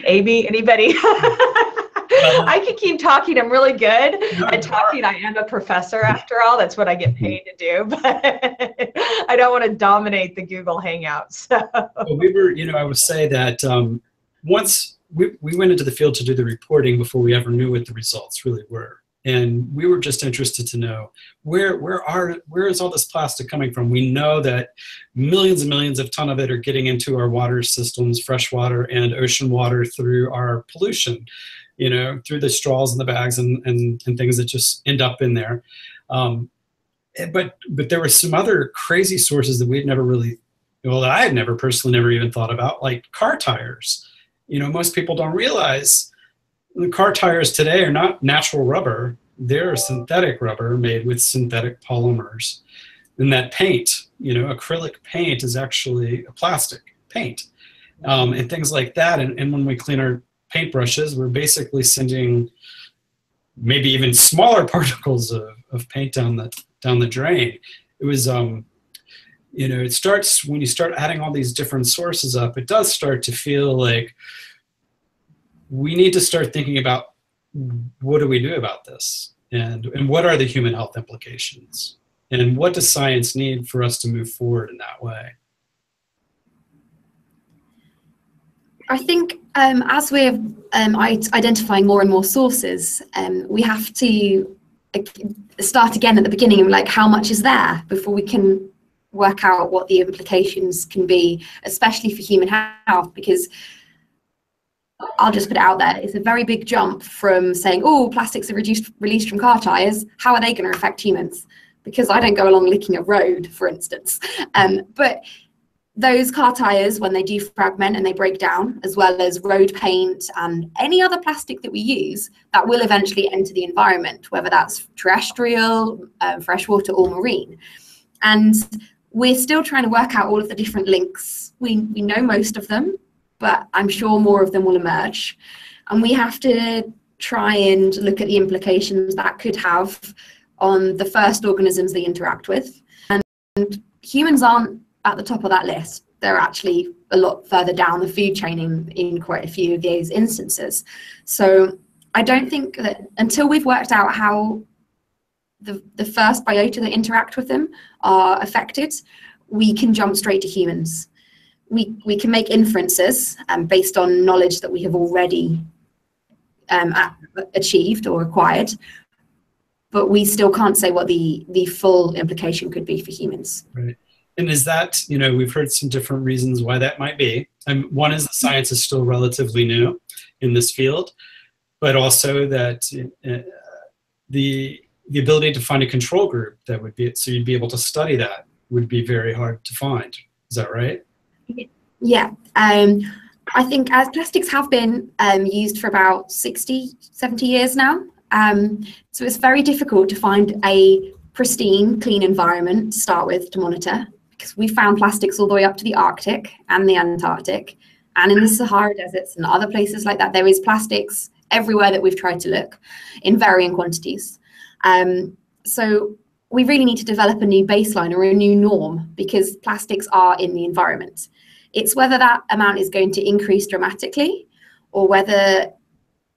B: AB, anybody? I can keep talking. I'm really good at talking. I am a professor after all. That's what I get paid to do. But I don't want to dominate the Google Hangouts. So.
A: Well, we were, you know, I would say that once we went into the field to do the reporting before we ever knew what the results really were. And we were just interested to know where is all this plastic coming from? We know that millions and millions of tons of it are getting into our water systems, fresh water and ocean water, through our pollution. you know, through the straws and the bags and things that just end up in there. But there were some other crazy sources that we'd never really, well, that I had never personally never even thought about, like car tires. You know, most people don't realize the car tires today are not natural rubber. They're synthetic rubber made with synthetic polymers. And that paint, you know, acrylic paint is actually a plastic paint, and things like that. And when we clean our paintbrushes, we're basically sending maybe even smaller particles of paint down the drain. It was, you know, it starts when you start adding all these different sources up, it does start to feel like we need to start thinking about what do we do about this, and what are the human health implications, and what does science need for us to move forward in that way?
E: I think as we're identifying more and more sources, we have to start again at the beginning and like, how much is there before we can work out what the implications can be, especially for human health, because I'll just put it out there, it's a very big jump from saying, oh, plastics are released from car tires, how are they going to affect humans? Because I don't go along licking a road, for instance. But those car tires, when they defragment and they break down, as well as road paint and any other plastic that we use, that will eventually enter the environment, whether that's terrestrial, freshwater or marine. And we're still trying to work out all of the different links. We know most of them, but I'm sure more of them will emerge. And we have to try and look at the implications that could have on the first organisms they interact with. And humans aren't at the top of that list. They're actually a lot further down the food chain in quite a few of these instances. So I don't think that until we've worked out how the first biota that interact with them are affected, we can jump straight to humans. We can make inferences based on knowledge that we have already achieved or acquired, but we still can't say what the full implication could be for humans.
A: Right. And is that, you know, we've heard some different reasons why that might be. One is that science is still relatively new in this field, but also that the ability to find a control group that would be, so you'd be able to study that, would be very hard to find. Is that right?
E: Yeah. I think as plastics have been used for about 60, 70 years now. So it's very difficult to find a pristine, clean environment to start with to monitor, because we found plastics all the way up to the Arctic and the Antarctic and in the Sahara deserts and other places like that. There is plastics everywhere that we've tried to look in varying quantities. So we really need to develop a new baseline or a new norm, because plastics are in the environment. It's whether that amount is going to increase dramatically or whether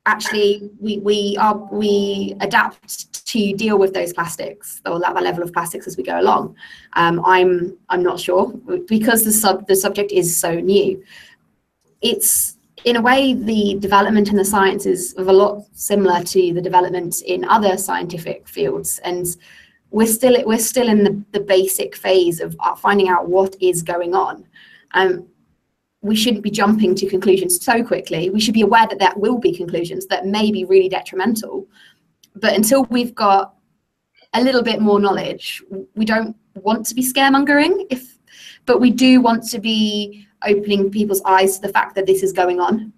E: actually we adapt to deal with those plastics or that level of plastics as we go along. I'm not sure, because the subject is so new. It's in a way the development in the science is of a lot similar to the developments in other scientific fields, and we're still in the basic phase of finding out what is going on. We shouldn't be jumping to conclusions so quickly. We should be aware that there will be conclusions that may be really detrimental. But until we've got a little bit more knowledge, we don't want to be scaremongering, but we do want to be opening people's eyes to the fact that this is going on.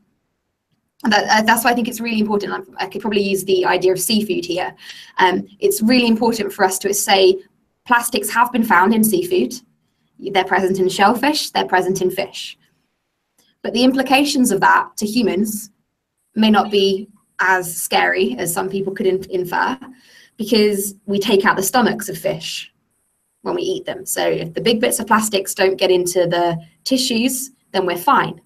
E: That's why I think it's really important. I could probably use the idea of seafood here. It's really important for us to say plastics have been found in seafood. They're present in shellfish, they're present in fish. But the implications of that to humans may not be as scary as some people could infer, because we take out the stomachs of fish when we eat them. So if the big bits of plastics don't get into the tissues, then we're fine.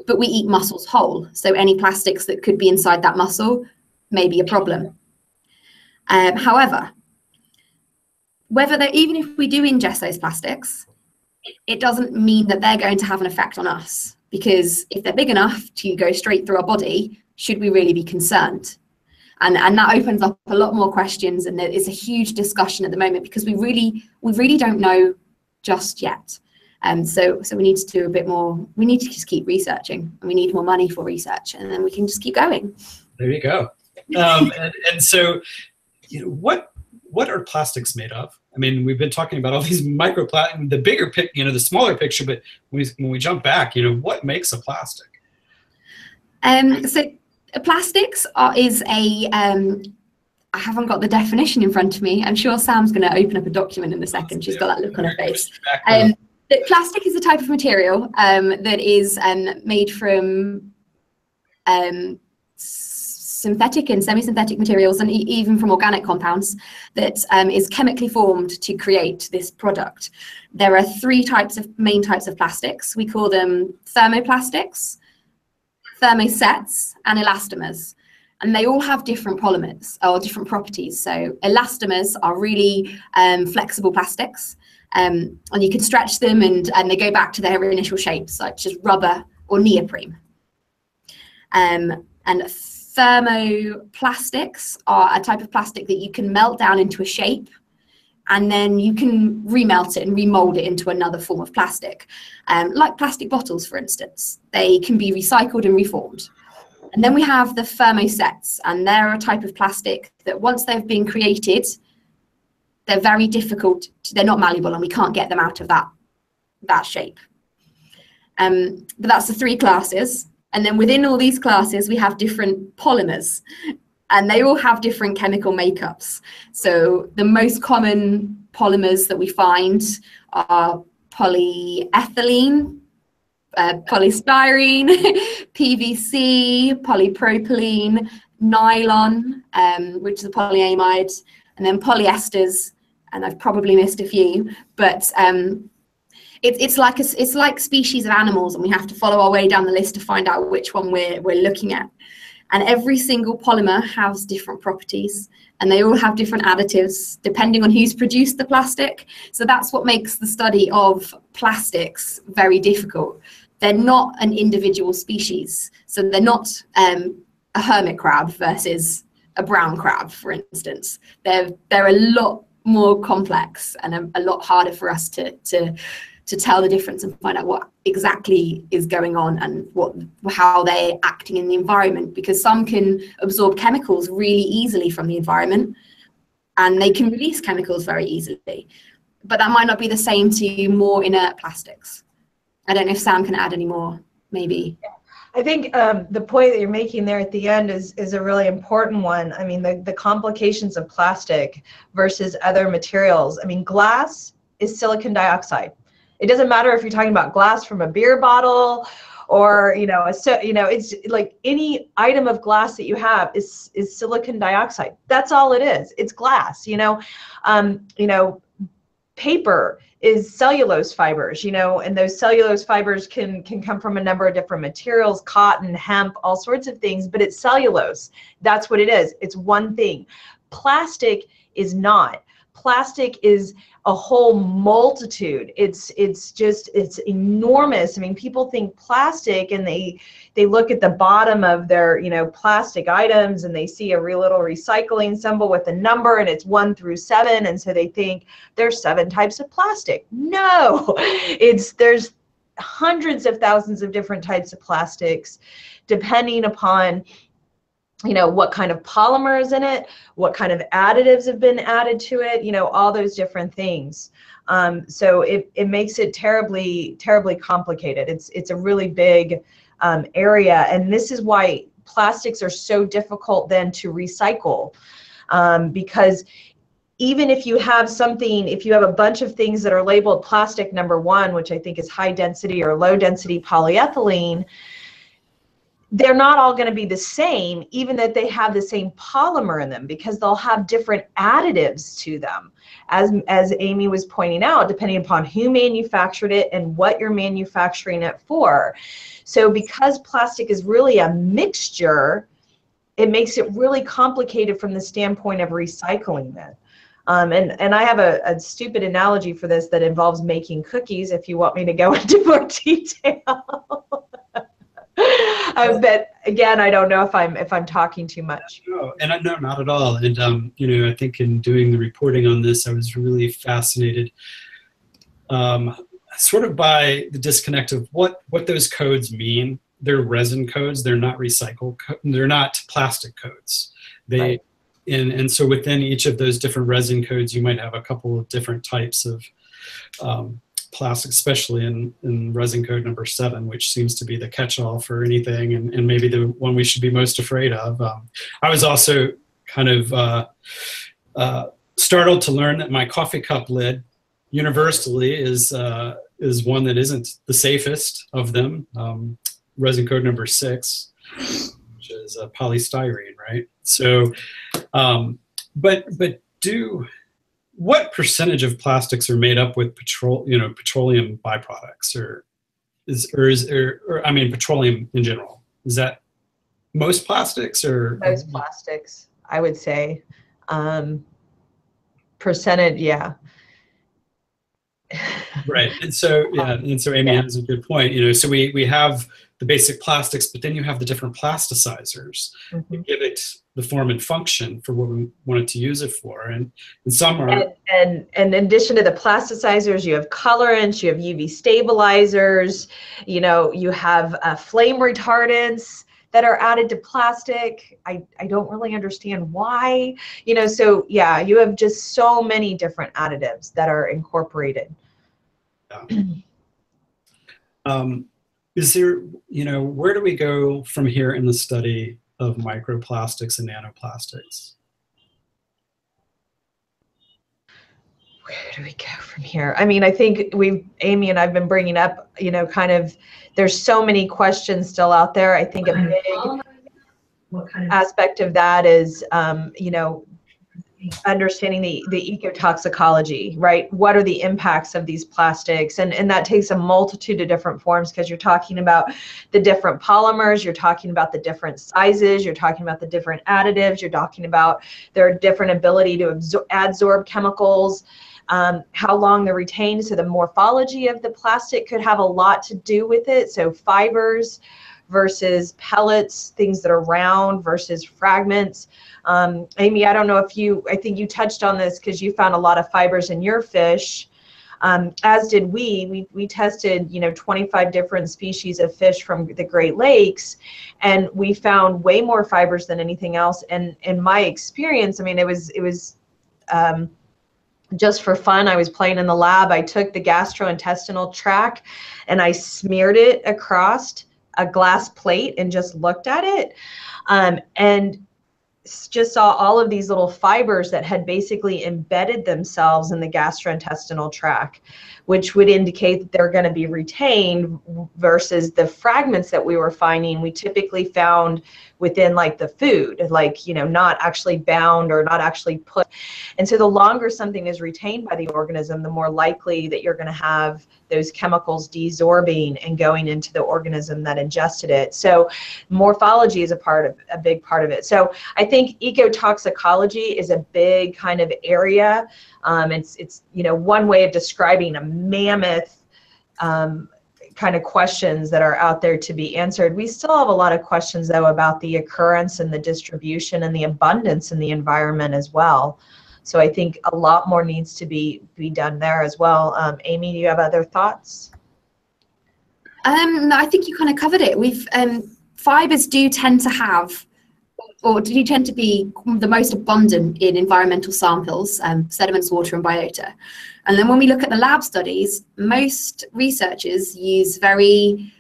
E: But we eat mussels whole, so any plastics that could be inside that mussel may be a problem. However, even if we do ingest those plastics, it doesn't mean that they're going to have an effect on us, because if they're big enough to go straight through our body, should we really be concerned? And that opens up a lot more questions, and it's a huge discussion at the moment, because we really don't know just yet. So we need to do a bit more. We need to just keep researching, and we need more money for research, and then we can just keep going.
A: There you go. And so, what are plastics made of? I mean, we've been talking about all these microplastics, the bigger the smaller picture, but when we jump back, what makes a plastic?
E: So plastics is a, I haven't got the definition in front of me. I'm sure Sam's going to open up a document in a second. She's got that look on her face. Plastic is a type of material that is made from synthetic and semi-synthetic materials, and even from organic compounds, that is chemically formed to create this product. There are three main types of plastics. We call them thermoplastics, thermosets, and elastomers. And they all have different polymers or different properties. So elastomers are really flexible plastics, and you can stretch them and they go back to their initial shapes, such as rubber or neoprene. And thermoplastics are a type of plastic that you can melt down into a shape, and then you can remelt it and remold it into another form of plastic. Like plastic bottles, for instance. They can be recycled and reformed. And then we have the thermosets, and they're a type of plastic that once they've been created, they're very difficult, they're not malleable, and we can't get them out of that shape. But that's the three classes. And then within all these classes, we have different polymers, and they all have different chemical makeups. So the most common polymers that we find are polyethylene, polystyrene, PVC, polypropylene, nylon, which is a polyamide, and then polyesters, and I've probably missed a few, but it's like species of animals, and we have to follow our way down the list to find out which one we're looking at. And every single polymer has different properties, and they all have different additives depending on who's produced the plastic. So that's what makes the study of plastics very difficult. They're not an individual species. So they're not a hermit crab versus a brown crab, for instance. They're a lot more complex and a lot harder for us to tell the difference and find out what exactly is going on and how they're acting in the environment, because some can absorb chemicals really easily from the environment, and they can release chemicals very easily. But that might not be the same to more inert plastics. I don't know if Sam can add any more, maybe.
B: I think the point that you're making there at the end is a really important one. I mean, the complications of plastic versus other materials. I mean, glass is silicon dioxide. It doesn't matter if you're talking about glass from a beer bottle or, it's like any item of glass that you have is silicon dioxide. That's all it is. It's glass, paper is cellulose fibers, and those cellulose fibers can come from a number of different materials, cotton, hemp, all sorts of things, but it's cellulose. That's what it is. It's one thing. Plastic is not. Plastic is a whole multitude. It's enormous. I mean, people think plastic and they look at the bottom of their, plastic items, and they see a real little recycling symbol with a number, and it's 1 through 7. And so they think there's 7 types of plastic. No, there's hundreds of thousands of different types of plastics, depending upon what kind of polymer is in it, what kind of additives have been added to it, all those different things. So it makes it terribly, terribly complicated. It's a really big area, and this is why plastics are so difficult then to recycle, because even if you have a bunch of things that are labeled plastic number 1, which I think is high density or low density polyethylene, they're not all going to be the same, even that they have the same polymer in them, because they'll have different additives to them, as Amy was pointing out, depending upon who manufactured it and what you're manufacturing it for. So because plastic is really a mixture, it makes it really complicated from the standpoint of recycling it. And I have a stupid analogy for this that involves making cookies, if you want me to go into more detail. But again, I don't know if I'm talking too much.
A: No, no, not at all. And I think in doing the reporting on this, I was really fascinated sort of by the disconnect of what those codes mean. They're resin codes. They're not they're not plastic codes.
B: Right.
A: And so within each of those different resin codes, you might have a couple of different types of plastic, especially in resin code number 7, which seems to be the catch-all for anything, and maybe the one we should be most afraid of. I was also kind of startled to learn that my coffee cup lid universally is one that isn't the safest of them. Resin code number 6, which is polystyrene, right? So, what percentage of plastics are made up with petroleum byproducts, or I mean petroleum in general? Is that most plastics, or
B: most plastics? I would say percentage, yeah.
A: Right, and so Amy has a good point. So we have the basic plastics, but then you have the different plasticizers that give it the form and function for what we wanted to use it for, and some are.
B: And in addition to the plasticizers, you have colorants, you have UV stabilizers, you have flame retardants that are added to plastic. I don't really understand why, so yeah, you have just so many different additives that are incorporated.
A: Is there, where do we go from here in the study of microplastics and nanoplastics?
B: Where do we go from here? I mean, I think Amy and I've been bringing up, kind of, there's so many questions still out there. I think a big aspect of that is, understanding the ecotoxicology, right? What are the impacts of these plastics? And that takes a multitude of different forms, because you're talking about the different polymers, you're talking about the different sizes, you're talking about the different additives, you're talking about their different ability to adsorb chemicals, how long they're retained. So the morphology of the plastic could have a lot to do with it. So fibers versus pellets, things that are round versus fragments. Amy, I don't know I think you touched on this because you found a lot of fibers in your fish, as did we. We tested, 25 different species of fish from the Great Lakes, and we found way more fibers than anything else. And in my experience, I mean, it was just for fun. I was playing in the lab. I took the gastrointestinal tract and I smeared it across a glass plate and just looked at it, and just saw all of these little fibers that had basically embedded themselves in the gastrointestinal tract, which would indicate that they're going to be retained, versus the fragments that we were finding, we typically found within like the food, like, not actually bound or not actually put. And so the longer something is retained by the organism, the more likely that you're going to have those chemicals desorbing and going into the organism that ingested it. So morphology is a big part of it. So I think ecotoxicology is a big kind of area. It's one way of describing a mammoth kind of questions that are out there to be answered. We still have a lot of questions, though, about the occurrence and the distribution and the abundance in the environment as well. So I think a lot more needs to be done there as well. Amy, do you have other thoughts?
E: No, I think you kind of covered it. Fibers do tend to have, or do tend to be the most abundant in environmental samples, sediments, water, and biota. And then when we look at the lab studies, most researchers use very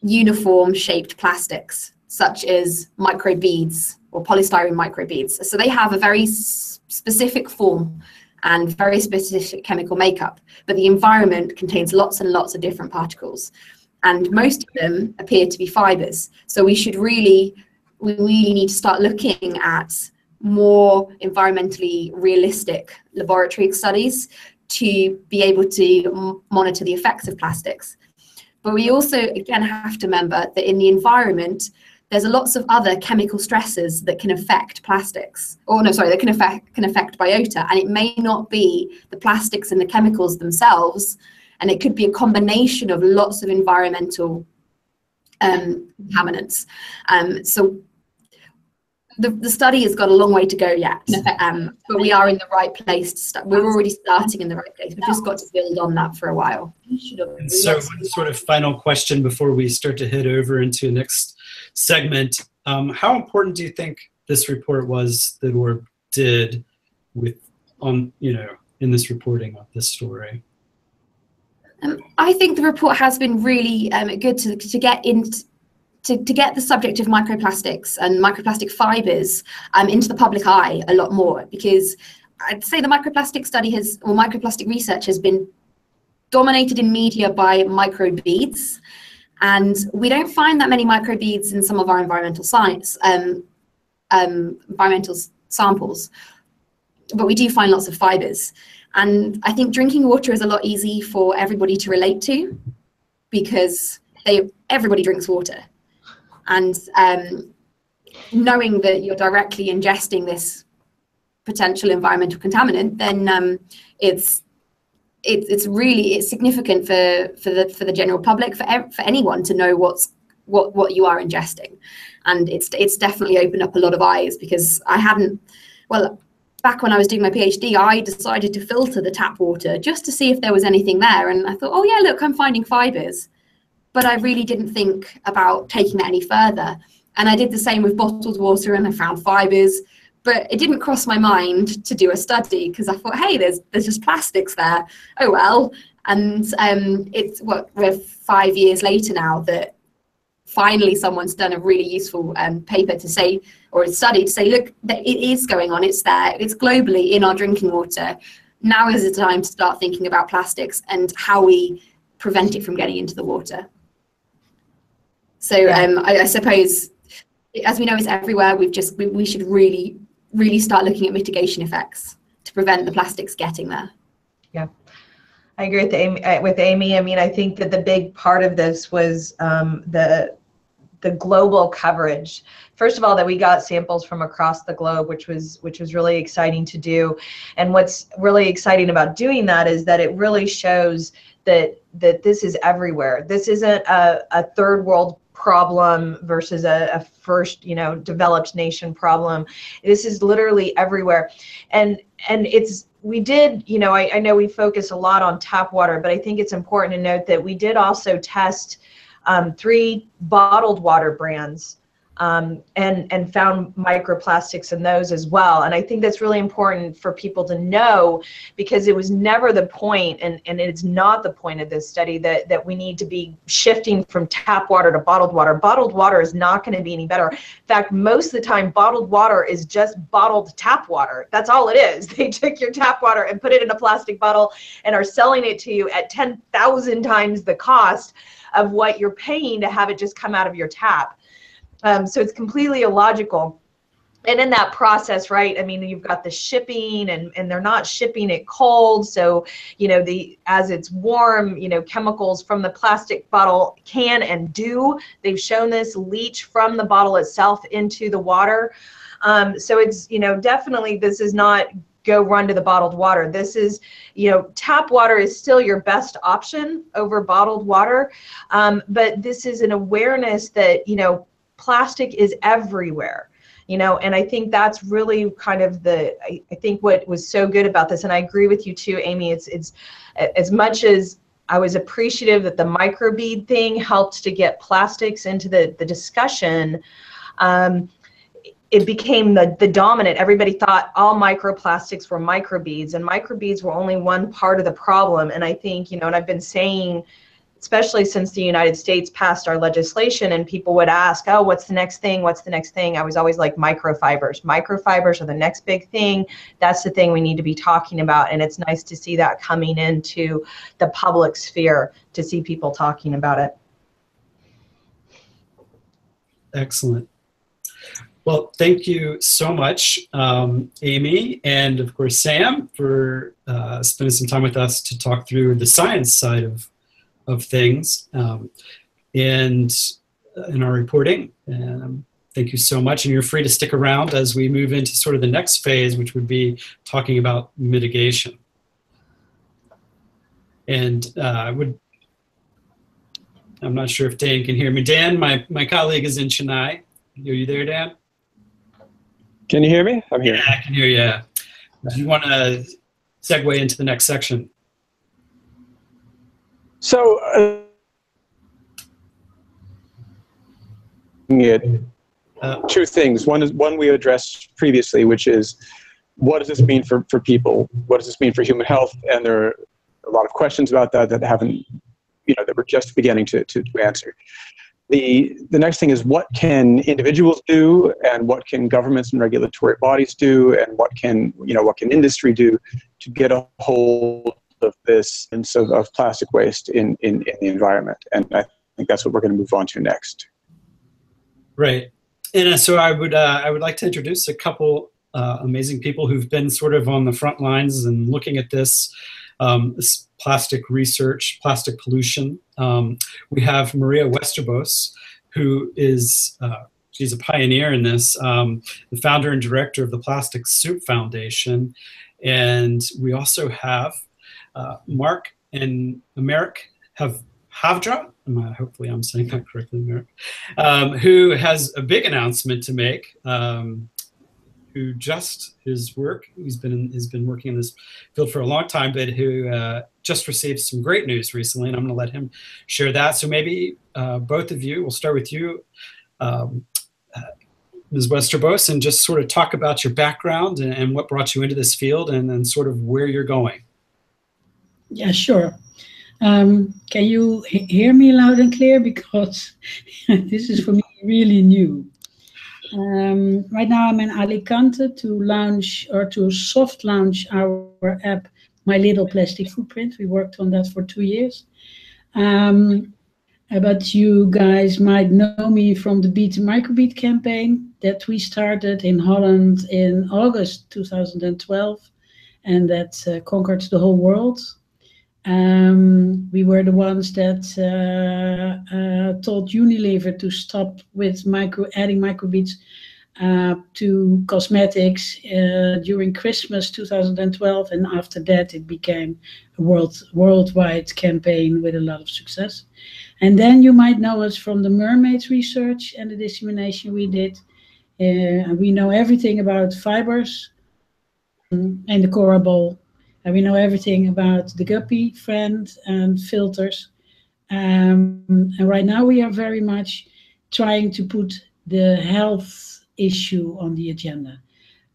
E: uniform shaped plastics, such as microbeads or polystyrene microbeads. So they have a very specific form and very specific chemical makeup, but the environment contains lots and lots of different particles. And most of them appear to be fibers. So we really need to start looking at more environmentally realistic laboratory studies to be able to monitor the effects of plastics. But we also, again, have to remember that in the environment, there's lots of other chemical stresses that can affect plastics, that can affect biota, and it may not be the plastics and the chemicals themselves, and it could be a combination of lots of environmental contaminants. So the study has got a long way to go yet, but we are in the right place to start. We're already starting in the right place. We've just got to build on that for a while.
A: And so one sort of final question before we start to head over into the next segment. How important do you think this report was that Orb did in this reporting of this story?
E: I think the report has been really good to get into to get the subject of microplastics and microplastic fibers into the public eye a lot more, because I'd say the microplastic microplastic research has been dominated in media by microbeads, and we don't find that many microbeads in some of our environmental samples, but we do find lots of fibers. And I think drinking water is a lot easier for everybody to relate to, because everybody drinks water. And knowing that you're directly ingesting this potential environmental contaminant, then it's significant for the general public, for anyone to know what you are ingesting. And it's definitely opened up a lot of eyes, because back when I was doing my PhD, I decided to filter the tap water just to see if there was anything there. And I thought, oh yeah, look, I'm finding fibers. But I really didn't think about taking that any further. And I did the same with bottled water, and I found fibers, but it didn't cross my mind to do a study, because I thought, hey, there's just plastics there. Oh well. And we're 5 years later now that finally someone's done a really useful paper to say, or a study to say, look, that it is going on, it's there, it's globally in our drinking water. Now is the time to start thinking about plastics and how we prevent it from getting into the water. So I suppose, as we know, it's everywhere. We should really, really start looking at mitigation effects to prevent the plastics getting there.
B: Yeah, I agree with Amy. I mean, I think that the big part of this was the global coverage. First of all, that we got samples from across the globe, which was really exciting to do. And what's really exciting about doing that is that it really shows that this is everywhere. This isn't a third world problem versus a first, developed nation problem. This is literally everywhere. And we did, I know we focus a lot on tap water, but I think it's important to note that we did also test 3 bottled water brands and found microplastics in those as well. And I think that's really important for people to know, because it was never the point, and it's not the point of this study, that we need to be shifting from tap water to bottled water. Bottled water is not going to be any better. In fact, most of the time, bottled water is just bottled tap water. That's all it is. They took your tap water and put it in a plastic bottle and are selling it to you at 10,000 times the cost of what you're paying to have it just come out of your tap. So it's completely illogical. And in that process, right, I mean, you've got the shipping, and they're not shipping it cold. So, as it's warm, chemicals from the plastic bottle can and do, they've shown this, leach from the bottle itself into the water. So it's, definitely, this is not go run to the bottled water. This is, tap water is still your best option over bottled water. But this is an awareness that, plastic is everywhere, and I think that's really kind of I think what was so good about this, and I agree with you too, Amy, it's as much as I was appreciative that the microbead thing helped to get plastics into the discussion, it became the dominant. Everybody thought all microplastics were microbeads, and microbeads were only one part of the problem. And I think, and I've been saying, especially since the United States passed our legislation, and people would ask, oh, what's the next thing? What's the next thing? I was always like, microfibers. Microfibers are the next big thing. That's the thing we need to be talking about. And it's nice to see that coming into the public sphere, to see people talking about it.
A: Excellent. Well, thank you so much, Amy, and of course, Sam, for spending some time with us to talk through the science side of things and in our reporting. Thank you so much, and you're free to stick around as we move into sort of the next phase, which would be talking about mitigation. And I'm not sure if Dan can hear me. Dan, my colleague, is in Chennai. Are you there, Dan?
C: Can you hear me? I'm here.
A: Yeah, I can hear you. Do you want to segue into the next section?
C: So, two things. One we addressed previously, which is what does this mean for people? What does this mean for human health? And there are a lot of questions about that haven't, that we're just beginning to answer. The next thing is what can individuals do, and what can governments and regulatory bodies do, and what can industry do to get a hold of this and so of plastic waste in the environment. And I think that's what we're going to move on to next.
A: Right. And so I would like to introduce a couple amazing people who've been sort of on the front lines and looking at this plastic research, plastic pollution. We have Maria Westerbos, who is she's a pioneer in this, the founder and director of the Plastic Soup Foundation. And we also have Mark and Merrick Havdra, hopefully I'm saying that correctly, Merrick, who has a big announcement to make. Who just he's been working in this field for a long time, but who just received some great news recently, and I'm going to let him share that. So maybe both of you, we'll start with you, Ms. Westerbos, and just sort of talk about your background and what brought you into this field, and then sort of where you're going.
F: Yeah, sure. Can you hear me loud and clear? Because this is for me really new. Right now I'm in Alicante to soft launch our app, My Little Plastic Footprint. We worked on that for 2 years. But you guys might know me from the Beat the Microbeat campaign that we started in Holland in August 2012, and that conquered the whole world. We were the ones that told Unilever to stop with adding microbeads to cosmetics during Christmas 2012, and after that it became a worldwide campaign with a lot of success. And then you might know us from the mermaids research and the dissemination we did. We know everything about fibers and the coral bowl. And we know everything about the guppy friend and filters. And right now we are very much trying to put the health issue on the agenda,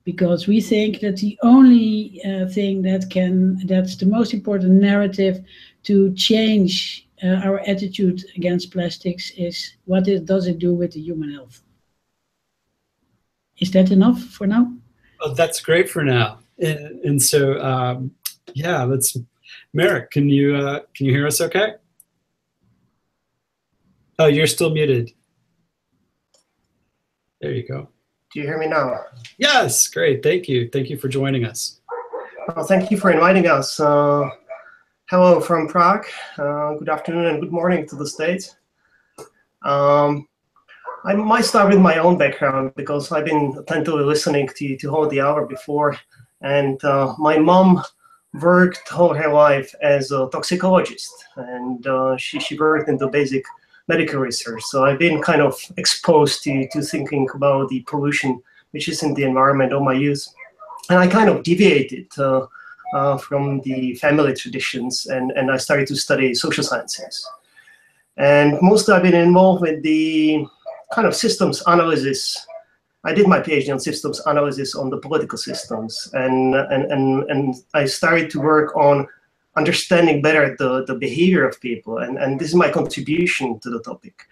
F: because we think that the only thing that's the most important narrative to change our attitude against plastics is does it do with the human health? Is that enough for now?
A: Oh, that's great for now. And so, yeah, Merrick, can you hear us okay? Oh, you're still muted. There you go.
G: Do you hear me now?
A: Yes, great. Thank you. Thank you for joining us.
G: Well, thank you for inviting us. Hello from Prague. Good afternoon and good morning to the States. I might start with my own background because I've been attentively listening to all the hour before. And my mom worked all her life as a toxicologist, and she worked in the basic medical research. So I've been kind of exposed to thinking about the pollution which is in the environment all my youth. And I kind of deviated from the family traditions, and I started to study social sciences. And mostly I've been involved with the kind of systems analysis. I did my PhD on systems analysis on the political systems, and I started to work on understanding better the behavior of people, and this is my contribution to the topic.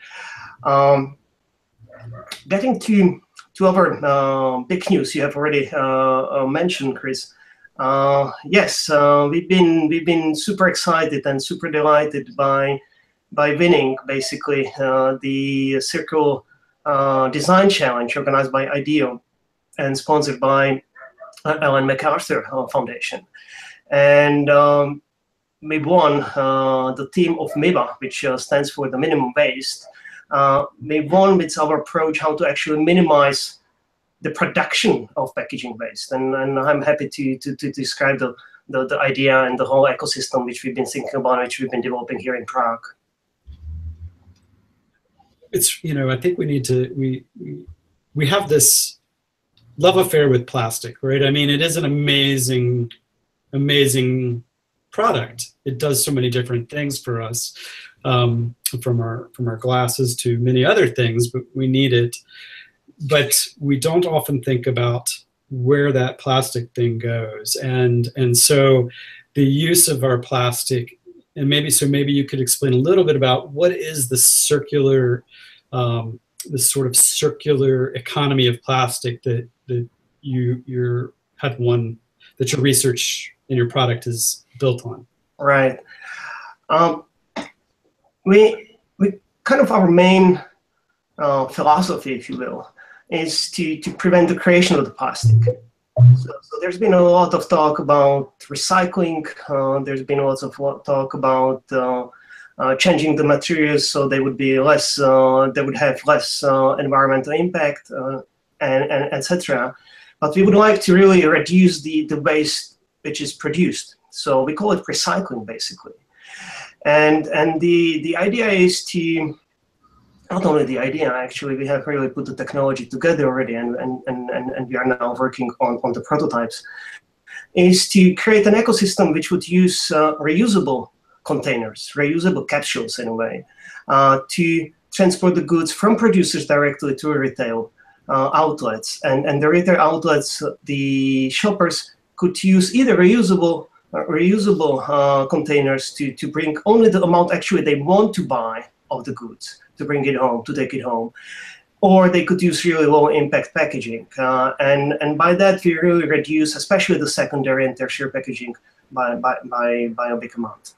G: Getting to other big news you have already mentioned, Chris. Yes, we've been super excited and super delighted by winning basically the Circle Design Challenge organized by IDEO and sponsored by Ellen MacArthur Foundation. And we won, the team of MIBA, which stands for the minimum waste. We won with our approach how to actually minimize the production of packaging waste. And I'm happy to describe the idea and the whole ecosystem which we've been thinking about, which we've been developing here in Prague.
A: It's, I think we need to, we have this love affair with plastic, right? I mean, it is an amazing, amazing product. It does so many different things for us, from our glasses to many other things, but we need it. But we don't often think about where that plastic thing goes, and so the use of our plastic, and maybe you could explain a little bit about what is the circular, this sort of circular economy of plastic that your research and your product is built on.
G: Right. We kind of, our main philosophy, if you will, is to prevent the creation of the plastic. So there's been a lot of talk about recycling. There's been lots of talk about changing the materials so they would be less, they would have less environmental impact, and etc. But we would like to really reduce the waste which is produced. So we call it recycling, basically. And the idea is to, not only the idea, actually, we have really put the technology together already, and we are now working on the prototypes, is to create an ecosystem which would use reusable containers, reusable capsules in a way, to transport the goods from producers directly to retail outlets. And the retail outlets, the shoppers could use either reusable containers to bring only the amount actually they want to buy of the goods, to bring it home, to take it home, or they could use really low impact packaging. And by that, we really reduce, especially the secondary and tertiary packaging, by a big amount.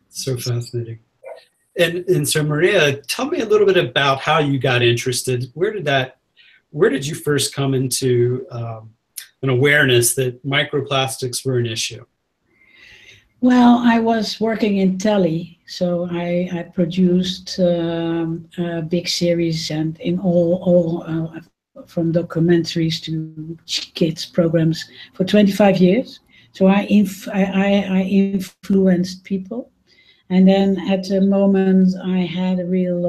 A: So fascinating. And so, Maria, tell me a little bit about how you got interested. Where did you first come into an awareness that microplastics were an issue?
F: Well, I was working in tele, so I produced big series, and in all from documentaries to kids programs for 25 years. So I influenced people, and then at the moment I had a real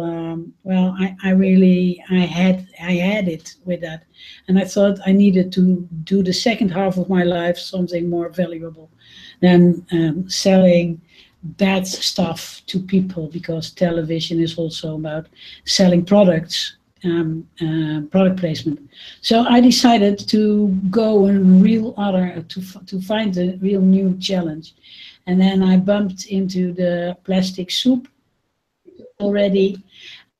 F: I had it with that, and I thought I needed to do the second half of my life something more valuable than selling bad stuff to people, because television is also about selling products, product placement. So I decided to go to find a real new challenge. And then I bumped into the plastic soup already,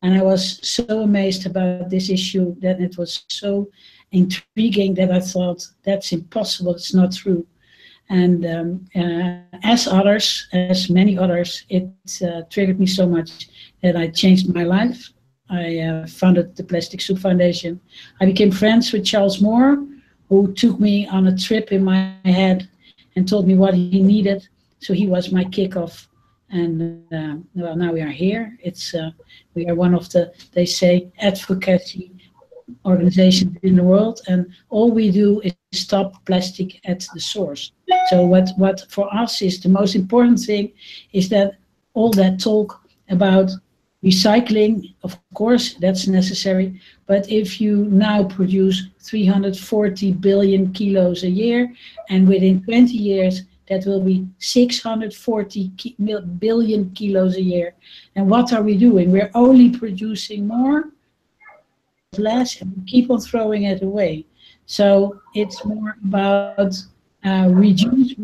F: and I was so amazed about this issue that it was so intriguing that I thought, that's impossible, it's not true. And as many others, it triggered me so much that I changed my life. I founded the Plastic Soup Foundation. I became friends with Charles Moore, who took me on a trip in my head and told me what he needed. So he was my kickoff. And well, now we are here. We are one of the, they say, advocacy organizations in the world, and all we do is stop plastic at the source. So what for us is the most important thing is that all that talk about recycling, of course, that's necessary, but if you now produce 340 billion kilos a year, and within 20 years that will be 640 billion kilos a year, and what are we doing? We're only producing more, less, and we keep on throwing it away. So it's more about reduce,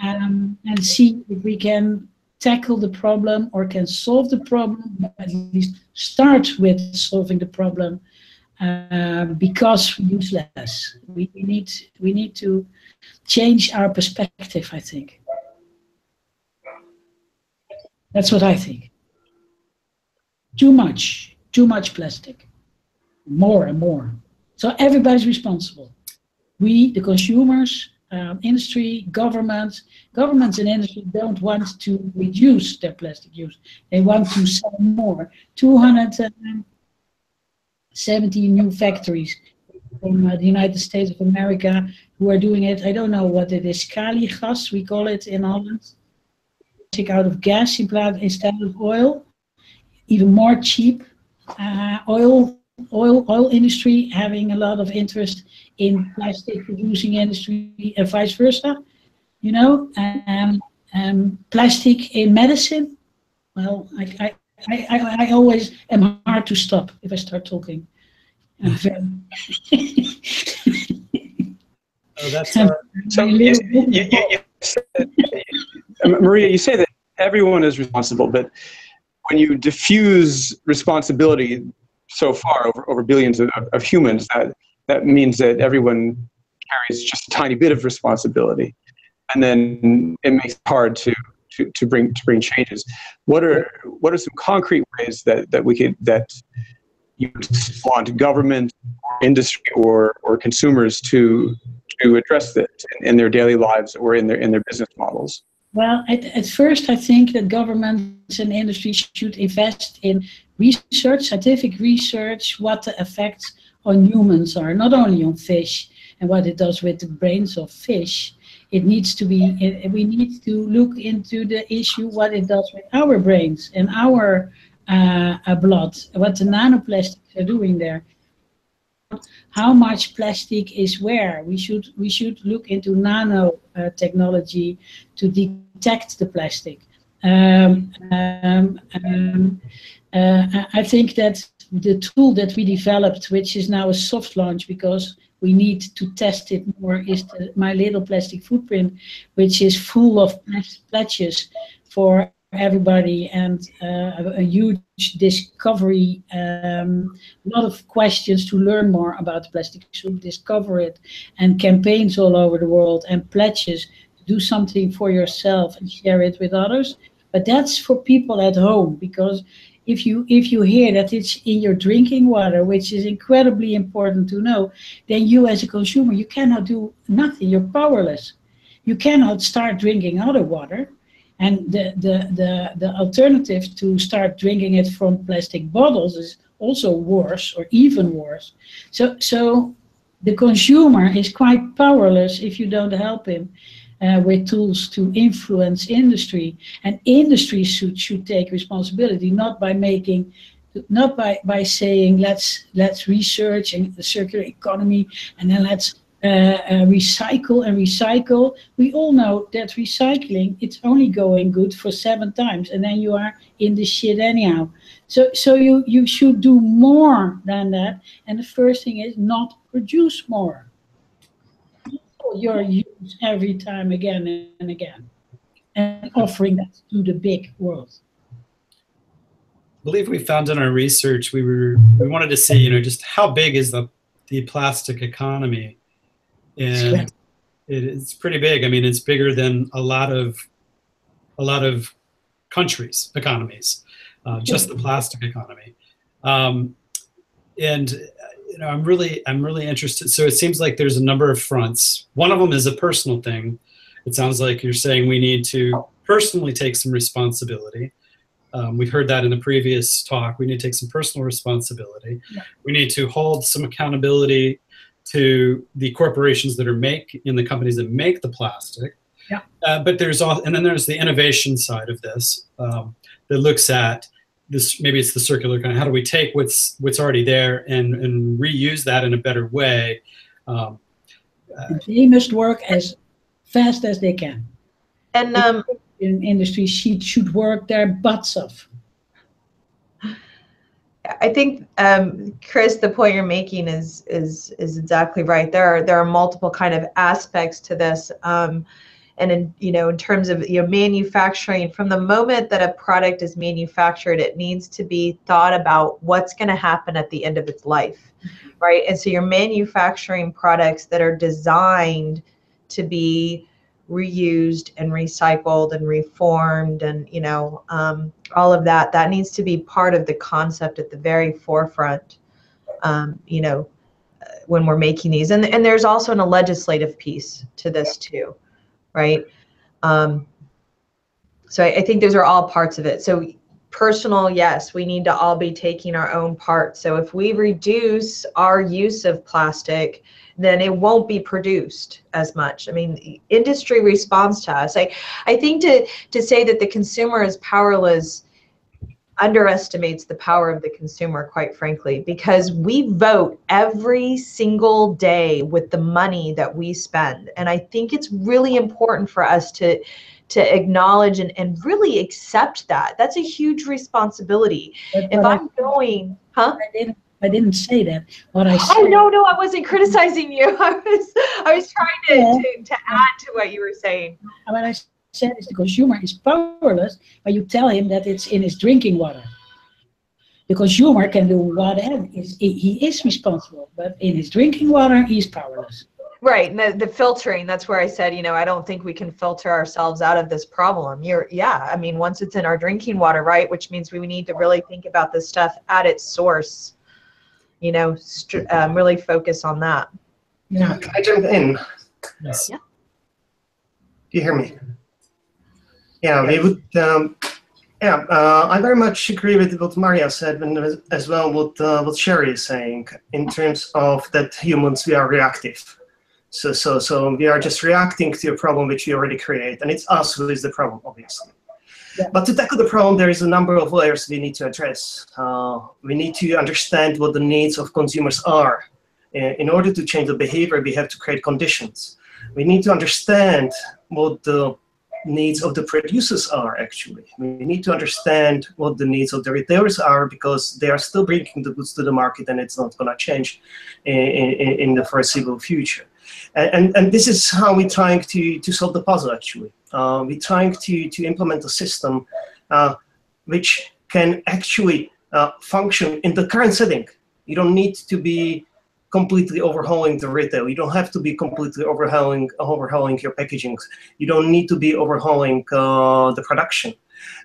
F: and see if we can tackle the problem or can solve the problem, at least start with solving the problem, because we use less. We need to change our perspective, I think. That's what I think. Too much plastic, more and more. So everybody's responsible. We, the consumers, industry, governments and industry don't want to reduce their plastic use. They want to sell more. 270 new factories from the United States of America who are doing it. I don't know what it is. Schaliegas, we call it in Holland. Take out of gas instead of oil. Even more cheap, oil industry having a lot of interest in plastic producing industry and vice versa. You know, plastic in medicine. Well, I always am hard to stop if I start talking.
A: Oh, that's
C: so you said, Maria, you say that everyone is responsible, but when you diffuse responsibility so far over billions of humans, that means that everyone carries just a tiny bit of responsibility, and then it makes it hard to bring changes. What are some concrete ways that you want government, or industry, or consumers to address this in their daily lives or in their business models?
F: Well, at first, I think that governments and industry should invest in research, scientific research, what the effects on humans are, not only on fish and what it does with the brains of fish. It needs to be, we need to look into the issue, what it does with our brains and our blood, what the nanoplastics are doing there. How much plastic is where? We should look into nano technology to detect the plastic. I think that the tool that we developed, which is now a soft launch because we need to test it more, is my little plastic footprint, which is full of pledges for everybody and a huge discovery, a lot of questions to learn more about plastic, so discover it, and campaigns all over the world and pledges to do something for yourself and share it with others. But that's for people at home, because if you hear that it's in your drinking water, which is incredibly important to know, then you as a consumer, you cannot do nothing, you're powerless. You cannot start drinking other water. And the alternative to start drinking it from plastic bottles is also worse, or even worse. So the consumer is quite powerless if you don't help him with tools to influence industry. And industry should take responsibility, not by saying let's research in the circular economy and then let's recycle. We all know that recycling, it's only going good for 7 times and then you are in the shit anyhow. So you should do more than that. And the first thing is not produce more. Your use every time again and again, and offering that to the big world.
A: I believe we found in our research, we wanted to see, just how big is the plastic economy. And it's pretty big. I mean, it's bigger than a lot of countries' economies, just the plastic economy. And I'm really interested. So it seems like there's a number of fronts. One of them is a personal thing. It sounds like you're saying we need to personally take some responsibility. We've heard that in the previous talk. We need to take some personal responsibility. Yeah. We need to hold some accountability to the corporations that are in the companies that make the plastic.
F: Yeah.
A: But and then there's the innovation side of this that looks at this. Maybe it's the circular kind of, how do we take what's already there and reuse that in a better way?
F: They must work as fast as they can.
B: And
F: in industry, should work their butts off.
B: I think, Chris, the point you're making is exactly right. There are multiple kind of aspects to this, and in terms of manufacturing, from the moment that a product is manufactured, it needs to be thought about what's going to happen at the end of its life, right? And so you're manufacturing products that are designed to be reused and recycled and reformed, and all of that needs to be part of the concept at the very forefront, when we're making these. And there's also a legislative piece to this too, right? So I think those are all parts of it. So personal, yes, we need to all be taking our own part. So if we reduce our use of plastic, then it won't be produced as much. I mean, industry responds to us. I think to say that the consumer is powerless, underestimates the power of the consumer, quite frankly, because we vote every single day with the money that we spend. And I think it's really important for us to acknowledge and really accept that. That's a huge responsibility. If I'm going, huh?
F: I didn't say that. What I said.
B: Oh no, I wasn't criticizing you. I was trying to add to what you were saying.
F: What I said is the consumer is powerless when you tell him that it's in his drinking water. The consumer can do whatever. He is responsible, but in his drinking water, he's powerless.
B: Right, and the filtering, that's where I said, I don't think we can filter ourselves out of this problem. I mean, once it's in our drinking water, right, which means we need to really think about this stuff at its source, really focus on that.
G: Yeah, can I jump in?
A: Yes.
B: Yeah.
G: Do you hear me? Yeah, we would, I very much agree with what Maria said, and as well what Sherry is saying, in terms of that humans, we are reactive. So we are just reacting to a problem which we already create, and it's us who is the problem, obviously. Yeah. But to tackle the problem, there is a number of layers we need to address. We need to understand what the needs of consumers are. In order to change the behavior, we have to create conditions. We need to understand what the needs of the producers are, actually. We need to understand what the needs of the retailers are, because they are still bringing the goods to the market, and it's not going to change in the foreseeable future. And this is how we're trying to solve the puzzle, actually. We're trying to implement a system which can actually function in the current setting. You don't need to be completely overhauling the retail. You don't have to be completely overhauling your packaging. You don't need to be overhauling the production.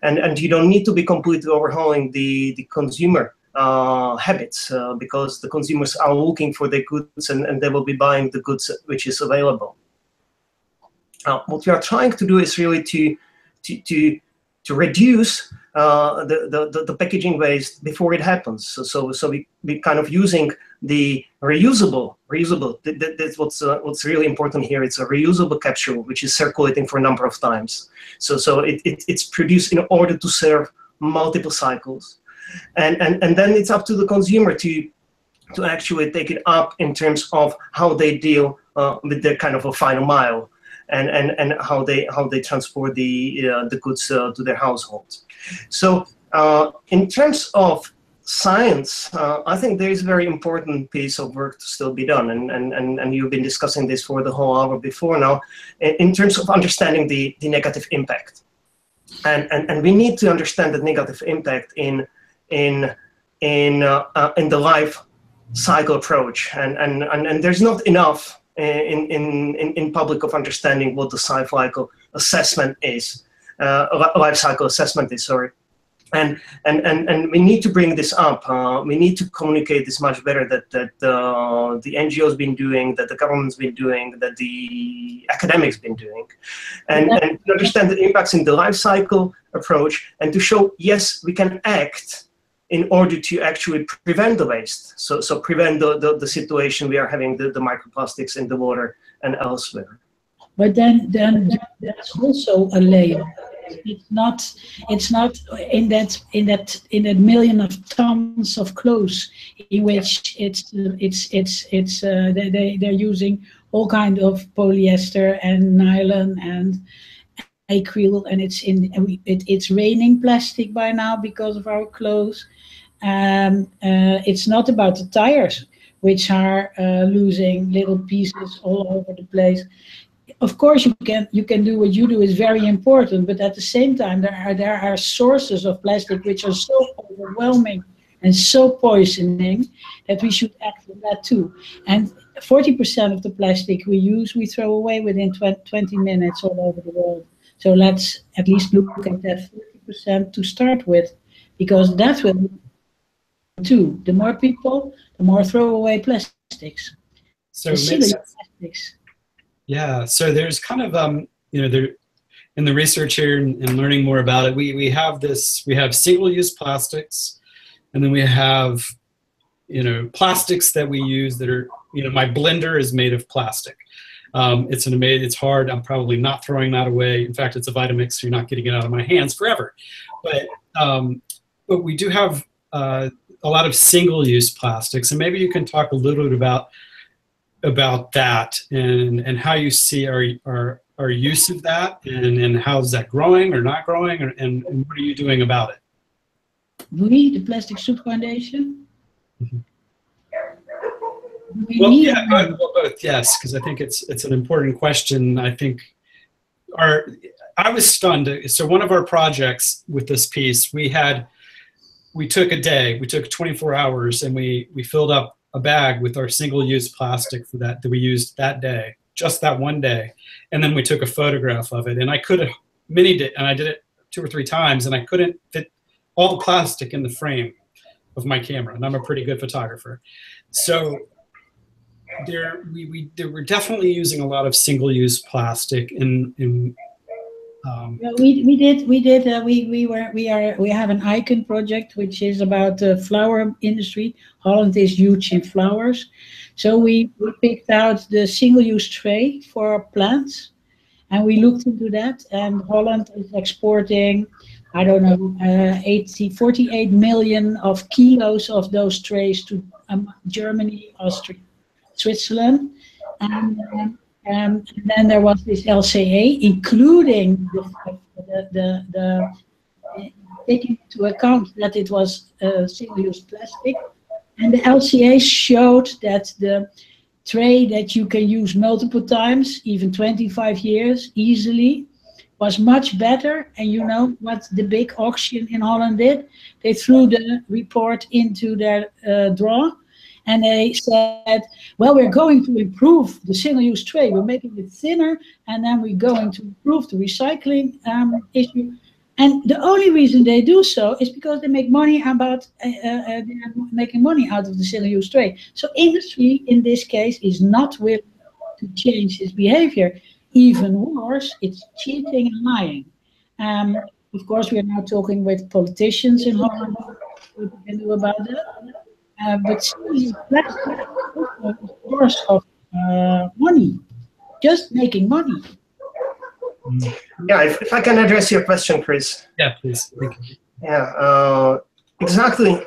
G: And you don't need to be completely overhauling the consumer habits, because the consumers are looking for the goods, and they will be buying the goods which is available. What we are trying to do is really to reduce the packaging waste before it happens. So we kind of using the reusable. That's what's really important here. It's a reusable capsule which is circulating for a number of times. So it's produced in order to serve multiple cycles. And then it's up to the consumer to actually take it up in terms of how they deal with the kind of a final mile, and how they transport the goods to their households. So in terms of science, I think there is a very important piece of work to still be done, and you've been discussing this for the whole hour before now, in terms of understanding the negative impact. And we need to understand the negative impact in the life cycle approach, and there's not enough in public of understanding what the life cycle assessment is, life cycle assessment is, sorry. And we need to bring this up. We need to communicate this much better, that the NGO's been doing, that the government's been doing, that the academics been doing, and to understand the impacts in the life cycle approach, and to show, yes, we can act in order to actually prevent the waste. So prevent the situation we are having, the microplastics in the water and elsewhere.
F: But then that's also a layer. It's not in that million of tons of clothes in which they're using all kind of polyester and nylon and acrylic, and it's raining plastic by now because of our clothes. It's not about the tires, which are losing little pieces all over the place. Of course, you can do what you do is very important, but at the same time, there are sources of plastic which are so overwhelming and so poisoning that we should act on that too. And 40% of the plastic we use, we throw away within 20 minutes all over the world. So let's at least look at that 40% to start with, because that will too. The more people, the more throwaway plastics.
A: So plastics. Yeah, so there's kind of, there in the research here and learning more about it, we have single-use plastics, and then we have, plastics that we use that are, my blender is made of plastic. It's hard. I'm probably not throwing that away. In fact, it's a Vitamix, so you're not getting it out of my hands forever. But but we do have a lot of single-use plastics, and maybe you can talk a little bit about that and how you see our use of that, and how is that growing or not growing, and what are you doing about it?
F: We, the Plastic Soup Foundation.
A: Mm-hmm.
F: Well,
A: yeah, both, yes, because I think it's an important question. I think I was stunned. So one of our projects with this piece, we took a day, we took 24 hours, and we filled up a bag with our single-use plastic for that we used that day, just that one day, and then we took a photograph of it. And I could have minied it, and I did it 2 or 3 times, and I couldn't fit all the plastic in the frame of my camera, and I'm a pretty good photographer. So we're definitely using a lot of single-use plastic
F: we have an icon project which is about the flower industry. Holland is huge in flowers, so we picked out the single-use tray for plants, and we looked into that. And Holland is exporting, I don't know, 48 million of kilos of those trays to Germany, Austria, Switzerland, and then there was this LCA, including the taking into account that it was single-use plastic, and the LCA showed that the tray that you can use multiple times, even 25 years easily, was much better. And you know what the big auction in Holland did? They threw the report into their drawer. And they said, well, we're going to improve the single-use tray. We're making it thinner, and then we're going to improve the recycling issue. And the only reason they do so is because they make money they're making money out of the single-use tray. So industry, in this case, is not willing to change its behavior. Even worse, it's cheating and lying. Of course, we are now talking with politicians in Holland. What we can do about that? But single-use plastic is a source of money, just making money.
G: Yeah, if I can address your question, Chris.
A: Yeah, please.
G: Yeah, exactly.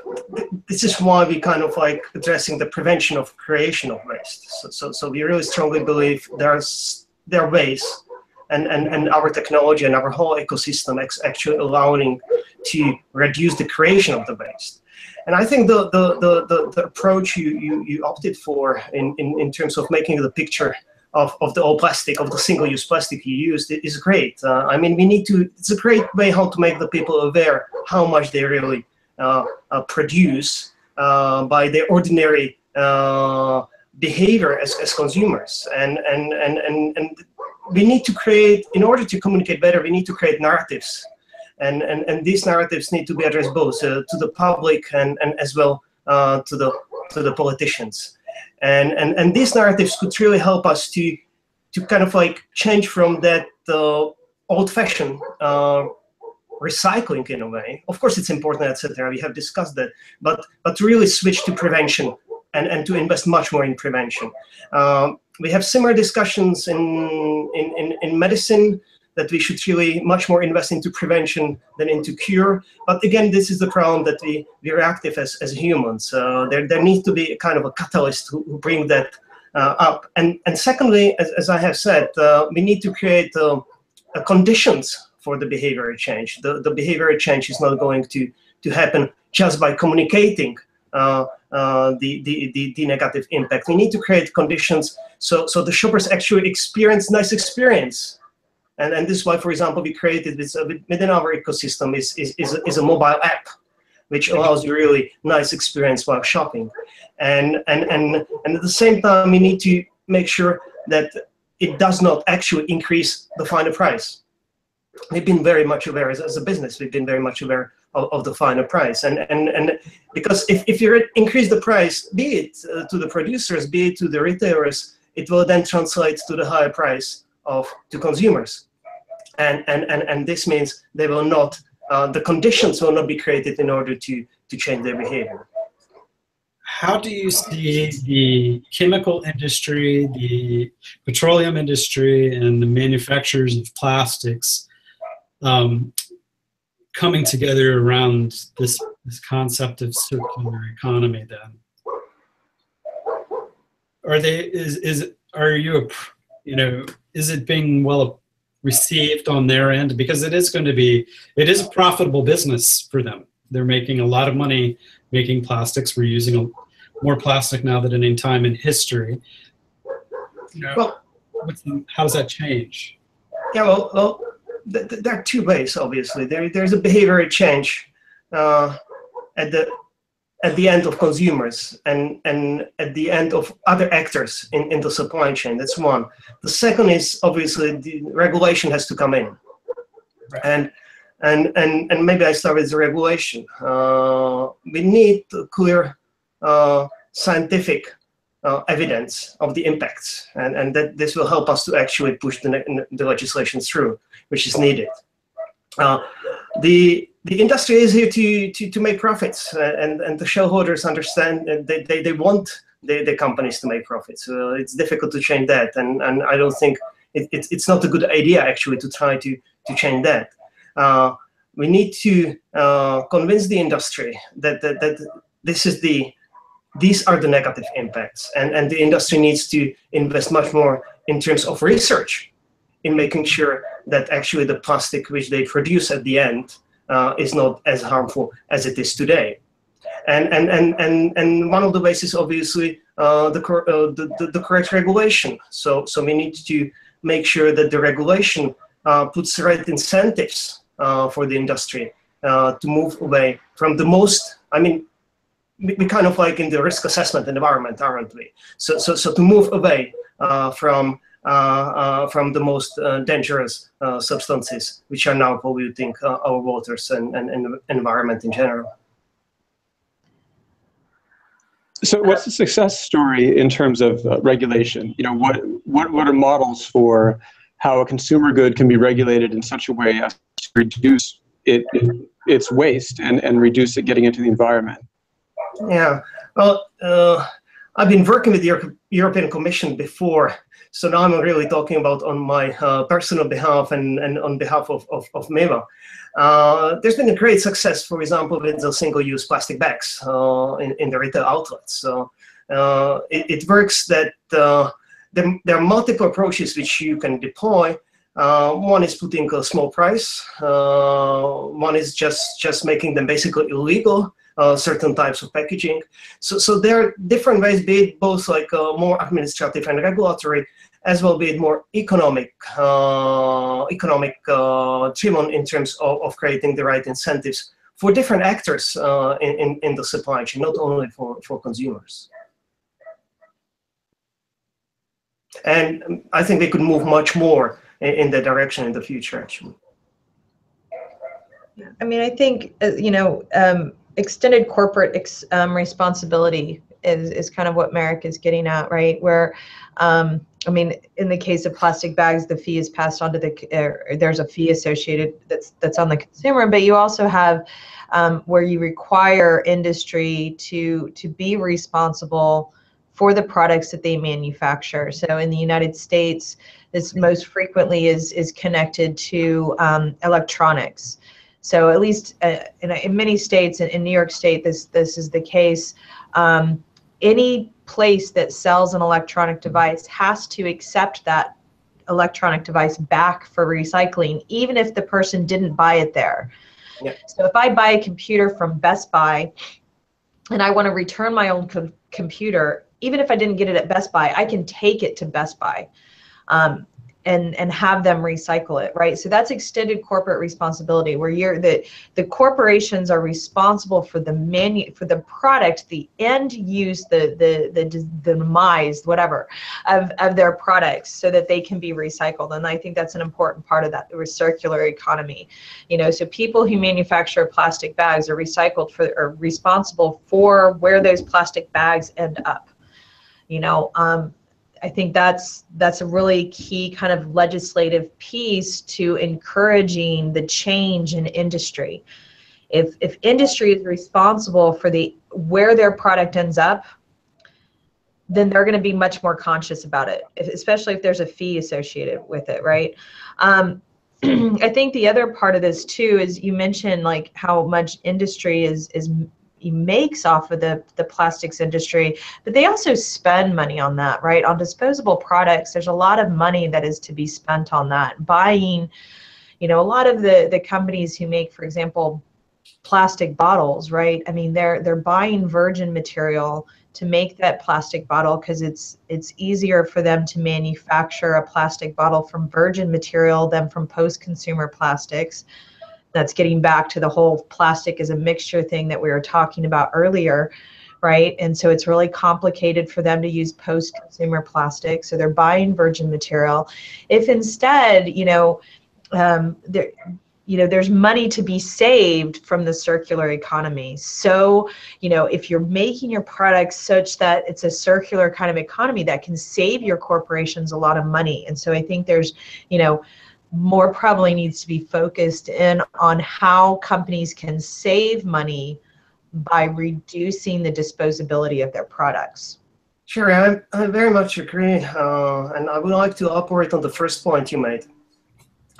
G: This is why we kind of like addressing the prevention of creation of waste. So we really strongly believe there are ways, and our technology and our whole ecosystem actually allowing to reduce the creation of the waste. And I think the approach you opted for in terms of making the picture of the old plastic, of the single-use plastic you used, is great. I mean, it's a great way how to make the people aware how much they really produce by their ordinary behavior as consumers. And we need to create, in order to communicate better, we need to create narratives. And these narratives need to be addressed both to the public and as well to the politicians. And these narratives could really help us to kind of like change from that old-fashioned recycling in a way. Of course, it's important, etc. We have discussed that, but to really switch to prevention and to invest much more in prevention. We have similar discussions in medicine, that we should really much more invest into prevention than into cure. But again, this is the problem that we're active as humans. There needs to be a kind of a catalyst who bring that up. And secondly, as I have said, we need to create conditions for the behavioral change. The behavioral change is not going to happen just by communicating the negative impact. We need to create conditions so the shoppers actually experience nice experience. And this is why, for example, we created this within our ecosystem is a mobile app, which allows you really nice experience while shopping. And at the same time, we need to make sure that it does not actually increase the final price. We've been very much aware as a business, we've been very much aware of the final price. And because if you increase the price, be it to the producers, be it to the retailers, it will then translate to the higher price to consumers, and this means they will not, the conditions will not be created in order to change their behavior.
A: How do you see the chemical industry, the petroleum industry, and the manufacturers of plastics coming together around this concept of circular economy then? Are they, are you, you know, is it being well received on their end? Because it is going to be, it is a profitable business for them. They're making a lot of money making plastics. We're using more plastic now than any time in history. You know,
G: Well,
A: how does that change?
G: yeah, well, there are two ways, obviously. There's a behavioral change at the end of consumers and at the end of other actors in the supply chain. That's one. The second is obviously the regulation has to come in. Right. And maybe I start with the regulation. We need clear scientific evidence of the impacts, and that this will help us to actually push the legislation through, which is needed. The industry is here to make profits, and the shareholders understand that they want the companies to make profits. It's difficult to change that, and I don't think it's not a good idea actually to try to change that. We need to convince the industry that these are the negative impacts, and the industry needs to invest much more in terms of research in making sure that actually the plastic which they produce at the end is not as harmful as it is today. And one of the ways is obviously the correct regulation. So we need to make sure that the regulation puts the right incentives for the industry to move away from the most, I mean, we kind of like in the risk assessment environment, aren't we? So to move away from the most dangerous substances which are now polluting our waters and environment in general.
C: So what's the success story in terms of regulation? You know, what are models for how a consumer good can be regulated in such a way as to reduce its waste and reduce it getting into the environment?
G: Yeah, well, I've been working with the European Commission before, so now I'm really talking about on my personal behalf and on behalf of MEVA. There's been a great success, for example, with the single-use plastic bags in the retail outlets. So it works that there are multiple approaches which you can deploy. One is putting a small price. One is just making them basically illegal. Certain types of packaging. So there are different ways, be it both like more administrative and regulatory, as well be it more economic driven in terms of creating the right incentives for different actors in the supply chain, not only for consumers. And I think we could move much more in that direction in the future, actually.
B: I mean, I think, you know, extended corporate responsibility is kind of what Merrick is getting at, right? Where, I mean, in the case of plastic bags, the fee is passed on to there's a fee associated that's on the consumer, but you also have where you require industry to be responsible for the products that they manufacture. So in the United States, this most frequently is connected to electronics. So at least in many states, in New York State, this is the case. Any place that sells an electronic device has to accept that electronic device back for recycling, even if the person didn't buy it there. Yeah. So if I buy a computer from Best Buy and I want to return my own computer, even if I didn't get it at Best Buy, I can take it to Best Buy. And have them recycle it, right? So that's extended corporate responsibility, where the corporations are responsible for the product, the end use, the demise, whatever, of their products, so that they can be recycled. And I think that's an important part of that, the circular economy. You know, so people who manufacture plastic bags are responsible for where those plastic bags end up. You know, I think that's a really key kind of legislative piece to encouraging the change in industry. If industry is responsible for where their product ends up, then they're going to be much more conscious about it, especially if there's a fee associated with it, right? I think the other part of this too is you mentioned like how much industry makes off of the plastics industry, but they also spend money on that, right? On disposable products, there's a lot of money that is to be spent on that. Buying, a lot of the companies who make, for example, plastic bottles, right? I mean, they're buying virgin material to make that plastic bottle because it's easier for them to manufacture a plastic bottle from virgin material than from post-consumer plastics. That's getting back to the whole plastic is a mixture thing that we were talking about earlier, right? And so it's really complicated for them to use post-consumer plastic. So they're buying virgin material. If instead, there's money to be saved from the circular economy. So, if you're making your products such that it's a circular kind of economy, that can save your corporations a lot of money. And so I think there's, more probably needs to be focused in on how companies can save money by reducing the disposability of their products.
G: Sure, I very much agree. And I would like to operate on the first point you made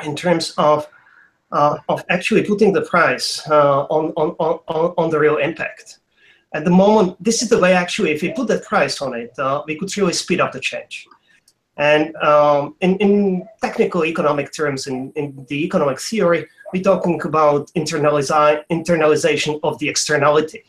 G: in terms of actually putting the price on the real impact. At the moment, this is the way actually, if we put that price on it, we could really speed up the change. And in technical economic terms, in the economic theory, we're talking about internalization of the externality.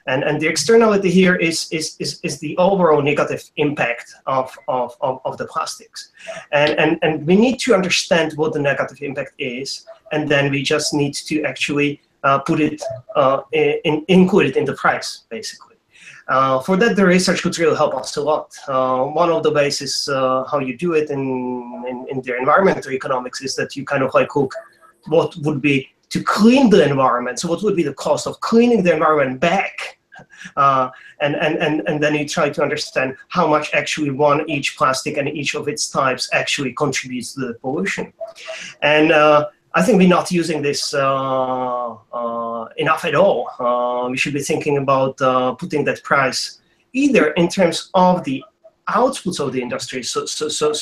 G: And the externality here is the overall negative impact of the plastics. And we need to understand what the negative impact is, and then we just need to actually include it in the price, basically. For that, the research could really help us a lot. One of the ways is how you do it in the environmental economics is that you kind of like look what would be to clean the environment. So what would be the cost of cleaning the environment back? And then you try to understand how much actually each plastic and each of its types actually contributes to the pollution. And I think we're not using this enough at all. We should be thinking about putting that price either in terms of the outputs of the industry, so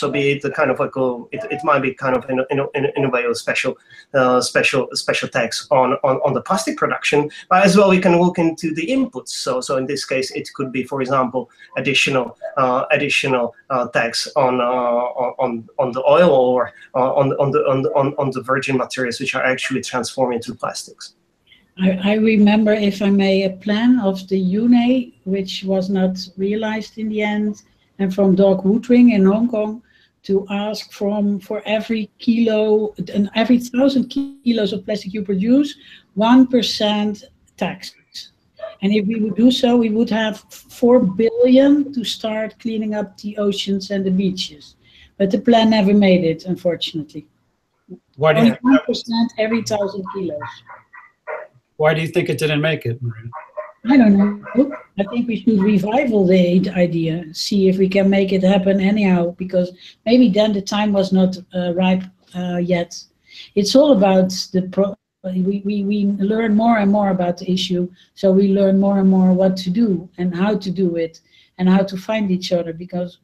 G: be it the kind of like it might be kind of in a way a special tax on the plastic production, but as well we can look into the inputs. So in this case it could be, for example, additional tax on the oil or on the virgin materials which are actually transformed into plastics.
F: I remember, if I may, a plan of the UNE which was not realized in the end, and from Doug Woodring in Hong Kong, to ask for every kilo and every 1,000 kilos of plastic you produce, 1% tax. And if we would do so, we would have 4 billion to start cleaning up the oceans and the beaches. But the plan never made it, unfortunately.
A: Why do
F: Only 1% every 1,000 kilos.
A: Why do you think it didn't make it, Maria?
F: I don't know. I think we should revival the idea, see if we can make it happen anyhow, because maybe then the time was not ripe yet. It's all about we learn more and more about the issue, so we learn more and more what to do and how to do it and how to find each other, because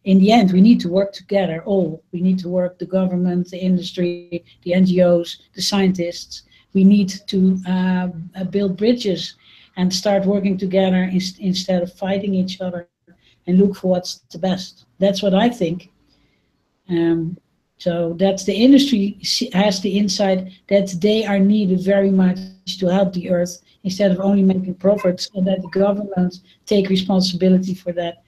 F: in the end we need to work together all. We need to work, the government, the industry, the NGOs, the scientists. We need to build bridges and start working together instead of fighting each other, and look for what's the best. That's what I think. So that's the industry has the insight that they are needed very much to help the earth instead of only making profits, and that the governments take responsibility for that.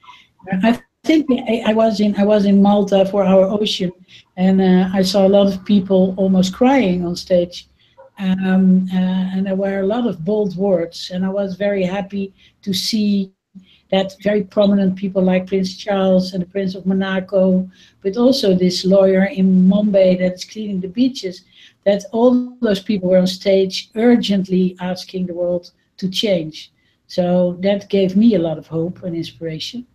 F: I think I was in Malta for our ocean, and I saw a lot of people almost crying on stage. And there were a lot of bold words, and I was very happy to see that very prominent people like Prince Charles and the Prince of Monaco, but also this lawyer in Mumbai that's cleaning the beaches, that all those people were on stage urgently asking the world to change. So that gave me a lot of hope and inspiration.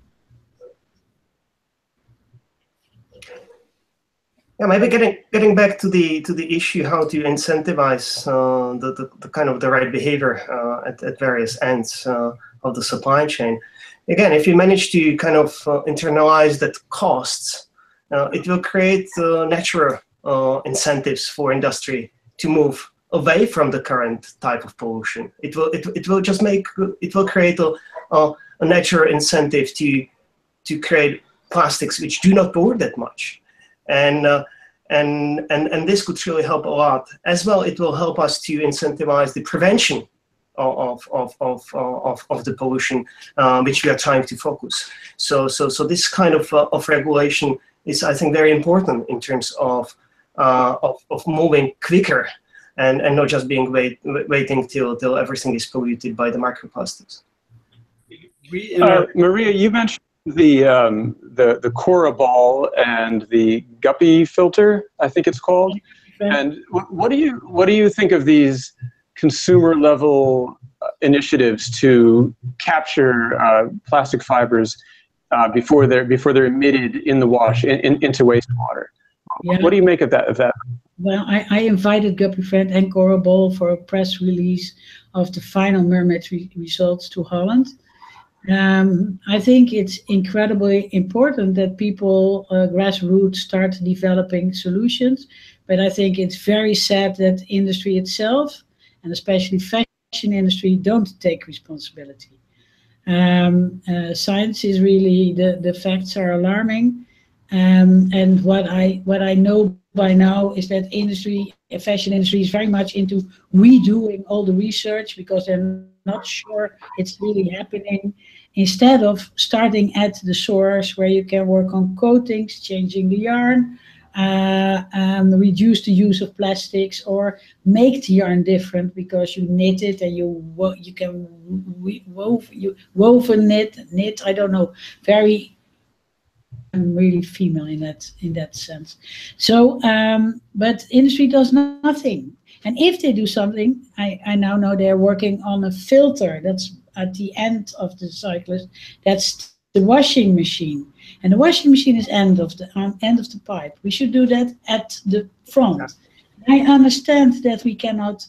G: Yeah, maybe getting back to the issue how to incentivize the kind of the right behavior at various ends of the supply chain. Again, if you manage to kind of internalize that costs, it will create natural incentives for industry to move away from the current type of pollution. It will just create a natural incentive to create plastics which do not pollute that much, and this could really help a lot. As well, it will help us to incentivize the prevention of the pollution, which we are trying to focus. So this kind of regulation is, I think, very important in terms of moving quicker and not just being waiting till everything is polluted by the microplastics.
C: Maria, you mentioned the Cora ball and the Guppy filter, I think it's called. And what do you think of these consumer level initiatives to capture plastic fibers before they're emitted in the wash into wastewater? Yeah. What do you make of that?
F: Well, I invited Guppy Friend and Cora Ball for a press release of the final Mermaid results to Holland. I think it's incredibly important that people, grassroots, start developing solutions. But I think it's very sad that industry itself, and especially fashion industry, don't take responsibility. Science is really, the facts are alarming. And what I know by now is that fashion industry is very much into redoing all the research because they're not sure it's really happening, instead of starting at the source where you can work on coatings, changing the yarn, reduce the use of plastics, or make the yarn different because you knit it and you can woven knit. I don't know, very. I'm really female in that sense. So, but industry does nothing. And if they do something, I now know they're working on a filter that's at the end of the cyclist. That's the washing machine, and the washing machine is end of the pipe. We should do that at the front. I understand that we cannot.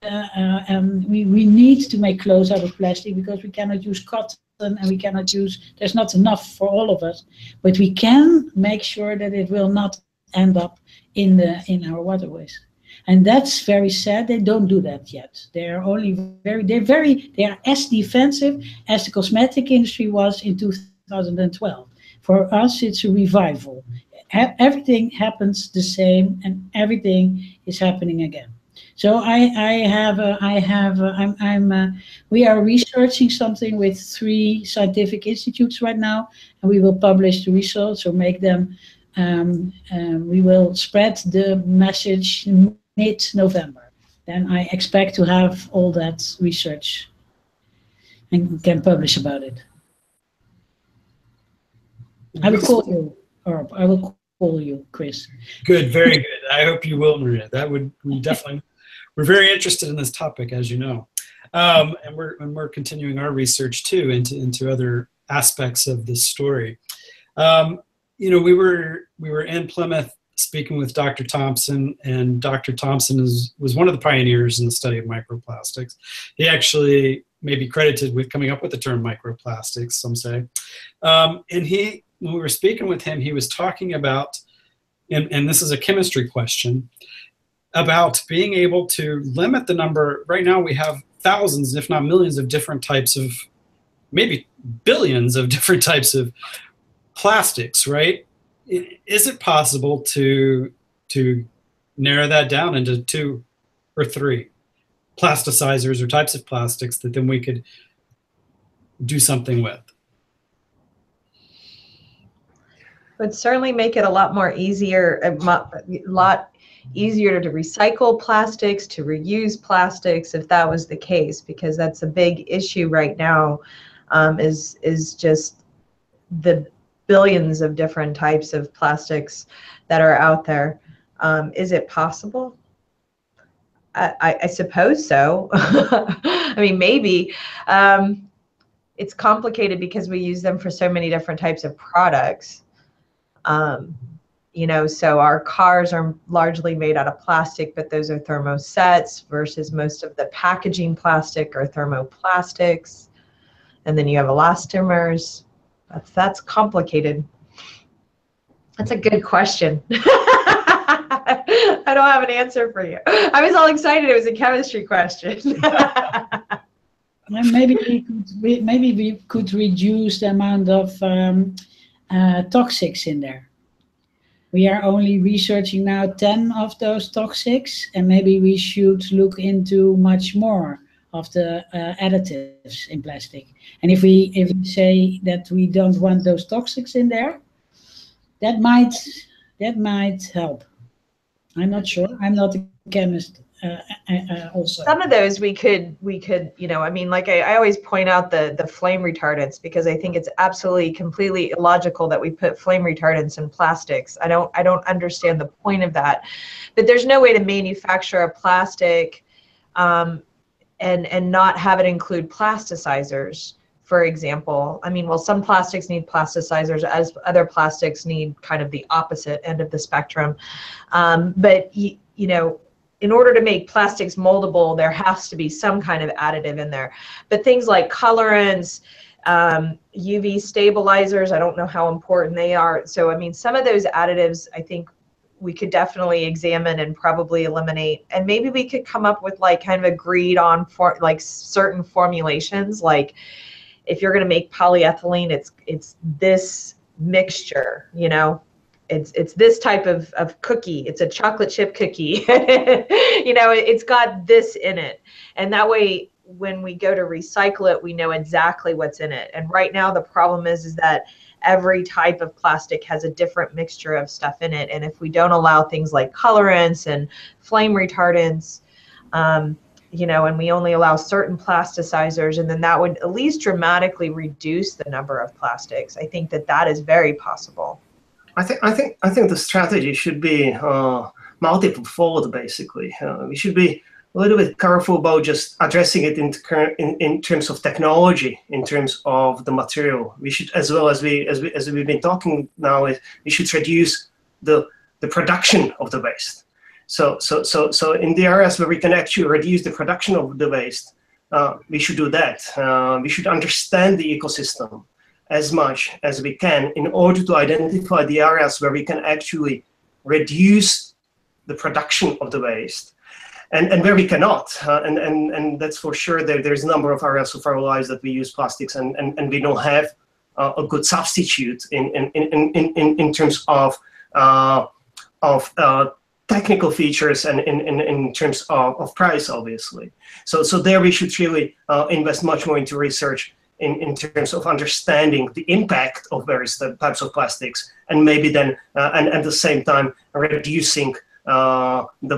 F: We need to make clothes out of plastic because we cannot use cotton. And we cannot use, there's not enough for all of us, but we can make sure that it will not end up in our waterways. And that's very sad. They don't do that yet. They're as defensive as the cosmetic industry was in 2012. For us, it's a revival. Everything happens the same, and everything is happening again. So we are researching something with 3 scientific institutes right now, and we will publish the results or make them. We will spread the message mid-November. Then I expect to have all that research and can publish about it. I will call you, or I will call you, Chris.
A: Good, very good. I hope you will, Maria. That would definitely. We're very interested in this topic, as you know, and we're continuing our research too into other aspects of this story. We were in Plymouth speaking with Dr. Thompson, and Dr. Thompson was one of the pioneers in the study of microplastics. He actually may be credited with coming up with the term microplastics, some say. And when we were speaking with him, he was talking about, and this is a chemistry question, about being able to limit the number. Right now we have thousands, if not millions, of different types of, maybe billions of different types of plastics, right? Is it possible to narrow that down into 2 or 3 plasticizers or types of plastics that then we could do something with?
B: Would certainly make it a lot easier to recycle plastics, to reuse plastics, if that was the case, because that's a big issue right now, is just the billions of different types of plastics that are out there. Is it possible? I suppose so. I mean, maybe. It's complicated because we use them for so many different types of products. So our cars are largely made out of plastic, but those are thermosets versus most of the packaging plastic are thermoplastics. And then you have I don't have an answer for you. I was all excited. It was a chemistry question.
F: Maybe we could reduce the amount of toxics in there. We are only researching now 10 of those toxics, and maybe we should look into much more of the additives in plastic. And if we say that we don't want those toxics in there, that might help. I'm not sure. I'm not a chemist. Also,
B: some of those we could, I mean, like I always point out the flame retardants, because I think it's absolutely completely illogical that we put flame retardants in plastics. I don't understand the point of that. But there's no way to manufacture a plastic and not have it include plasticizers, for example. I mean, well, some plastics need plasticizers, as other plastics need kind of the opposite end of the spectrum. But in order to make plastics moldable, there has to be some kind of additive in there. But things like colorants, UV stabilizers, I don't know how important they are. So, I mean, some of those additives, I think we could definitely examine and probably eliminate. And maybe we could come up with like kind of agreed on like certain formulations. Like if you're going to make polyethylene, it's this mixture, It's this type of cookie. It's a chocolate chip cookie. It's got this in it. And that way, when we go to recycle it, we know exactly what's in it. And right now, the problem is that every type of plastic has a different mixture of stuff in it. And if we don't allow things like colorants and flame retardants, and we only allow certain plasticizers, and then that would at least dramatically reduce the number of plastics. I think that is very possible.
G: I think the strategy should be multiple-fold. Basically, we should be a little bit careful about just addressing it in terms of technology, in terms of the material. We should, as well as we've been talking now, we should reduce the production of the waste. So in the areas where we can actually reduce the production of the waste, we should do that. We should understand the ecosystem as much as we can in order to identify the areas where we can actually reduce the production of the waste, and where we cannot. And that's for sure. There's a number of areas of our lives that we use plastics, and we don't have a good substitute in terms of technical features and in terms of price, obviously. So there we should really invest much more into research in terms of understanding the impact of various types of plastics, and maybe then and at the same time reducing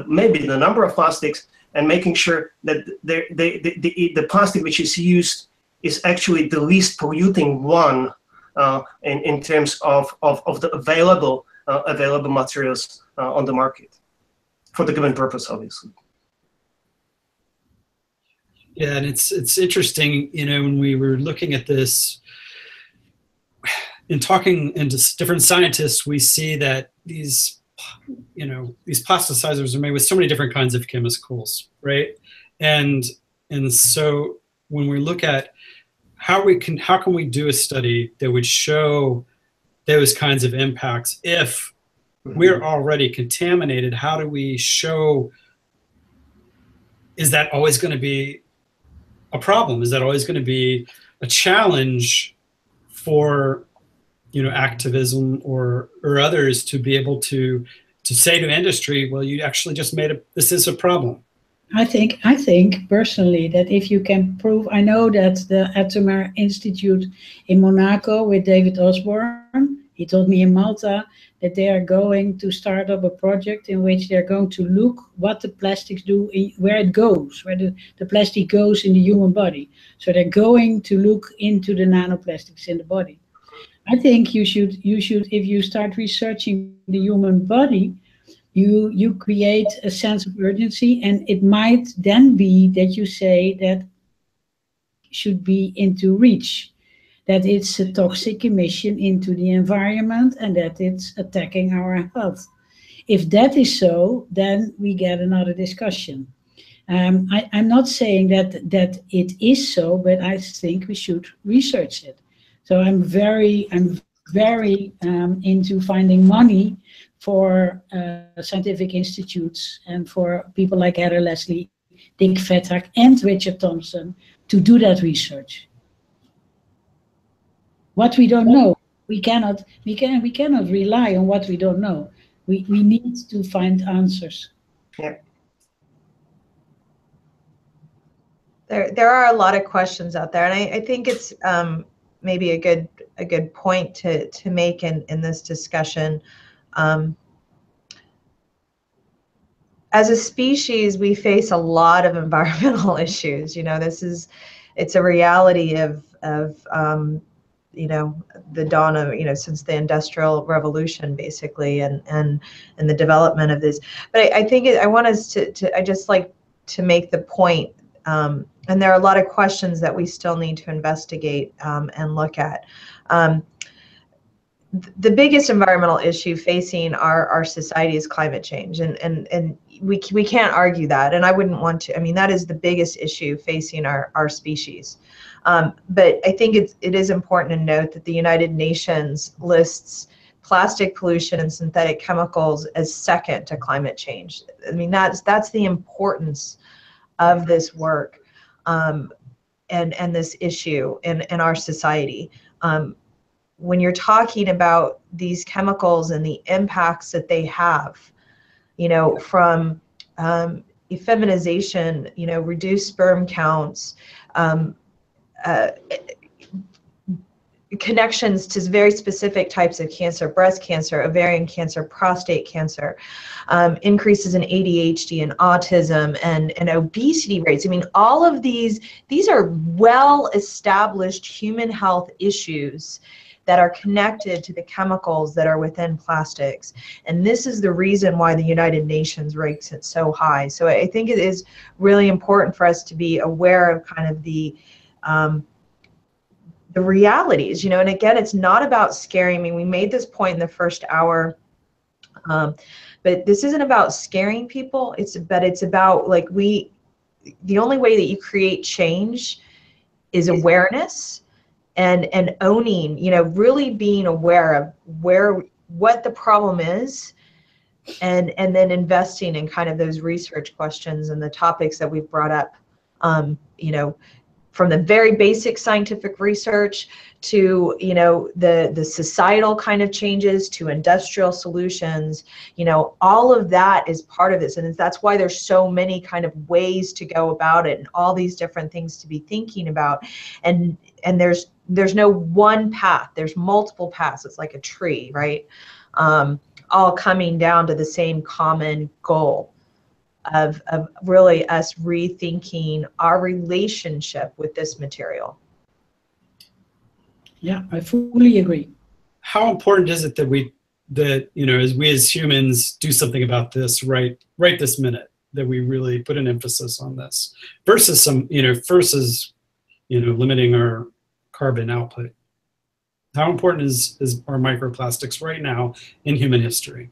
G: maybe the number of plastics, and making sure that the plastic which is used is actually the least polluting one in terms of the available materials on the market for the given purpose, obviously.
A: Yeah, and it's interesting, when we were looking at this, in talking to different scientists, we see that these plasticizers are made with so many different kinds of chemicals, right? And so when we look at how can we do a study that would show those kinds of impacts if we're already contaminated? How do we show? Is that always going to be a problem? Is that always going to be a challenge for activism or others to be able to say to industry, well, you actually just this is a problem?
F: I think personally that if you can prove, I know that the Atomer Institute in Monaco with David Osborne, he told me in Malta that they are going to start up a project in which they're going to look what the plastics do, where it goes, where the plastic goes in the human body. So they're going to look into the nanoplastics in the body. I think you should, if you start researching the human body, you create a sense of urgency, and it might then be that you say that should be into reach, that it's a toxic emission into the environment and that it's attacking our health. If that is so, then we get another discussion. I'm not saying that it is so, but I think we should research it. So I'm very very into finding money for scientific institutes and for people like Heather Leslie, Dick Vettak, and Richard Thompson to do that research. What we don't know, we cannot rely on what we don't know. We need to find answers.
G: Yeah.
B: There are a lot of questions out there, and I think it's maybe a good point to make in this discussion. As a species, we face a lot of environmental issues. You know, it's a reality of you know, the dawn of, you know, since the Industrial Revolution, basically, and the development of this. But I think I want us I just like to make the point, and there are a lot of questions that we still need to investigate and look at. The biggest environmental issue facing our society is climate change, and we can't argue that, and I wouldn't want to. I mean, that is the biggest issue facing our species. But I think it is important to note that the United Nations lists plastic pollution and synthetic chemicals as second to climate change. I mean, that's the importance of this work and this issue in our society. When you're talking about these chemicals and the impacts that they have, you know, from effeminization, you know, reduced sperm counts, connections to very specific types of cancer, breast cancer, ovarian cancer, prostate cancer, increases in ADHD and autism and obesity rates. I mean, all of these are well-established human health issues that are connected to the chemicals that are within plastics. And this is the reason why the United Nations ranks it so high. So I think it is really important for us to be aware of kind of the realities, you know, and again, it's not about scaring. I mean, we made this point in the first hour, but this isn't about scaring people. It's about like the only way that you create change is awareness and owning, you know, really being aware of what the problem is, and then investing in kind of those research questions and the topics that we've brought up, you know, from the very basic scientific research to, you know, the societal kind of changes to industrial solutions. You know, all of that is part of this, and that's why there's so many kind of ways to go about it and all these different things to be thinking about. And there's no one path, there's multiple paths. It's like a tree, right? All coming down to the same common goal of really us rethinking our relationship with this material.
F: Yeah, I fully agree.
A: How important is it that you know, as we as humans do something about this right this minute, that we really put an emphasis on this versus limiting our carbon output? How important is our microplastics right now in human history?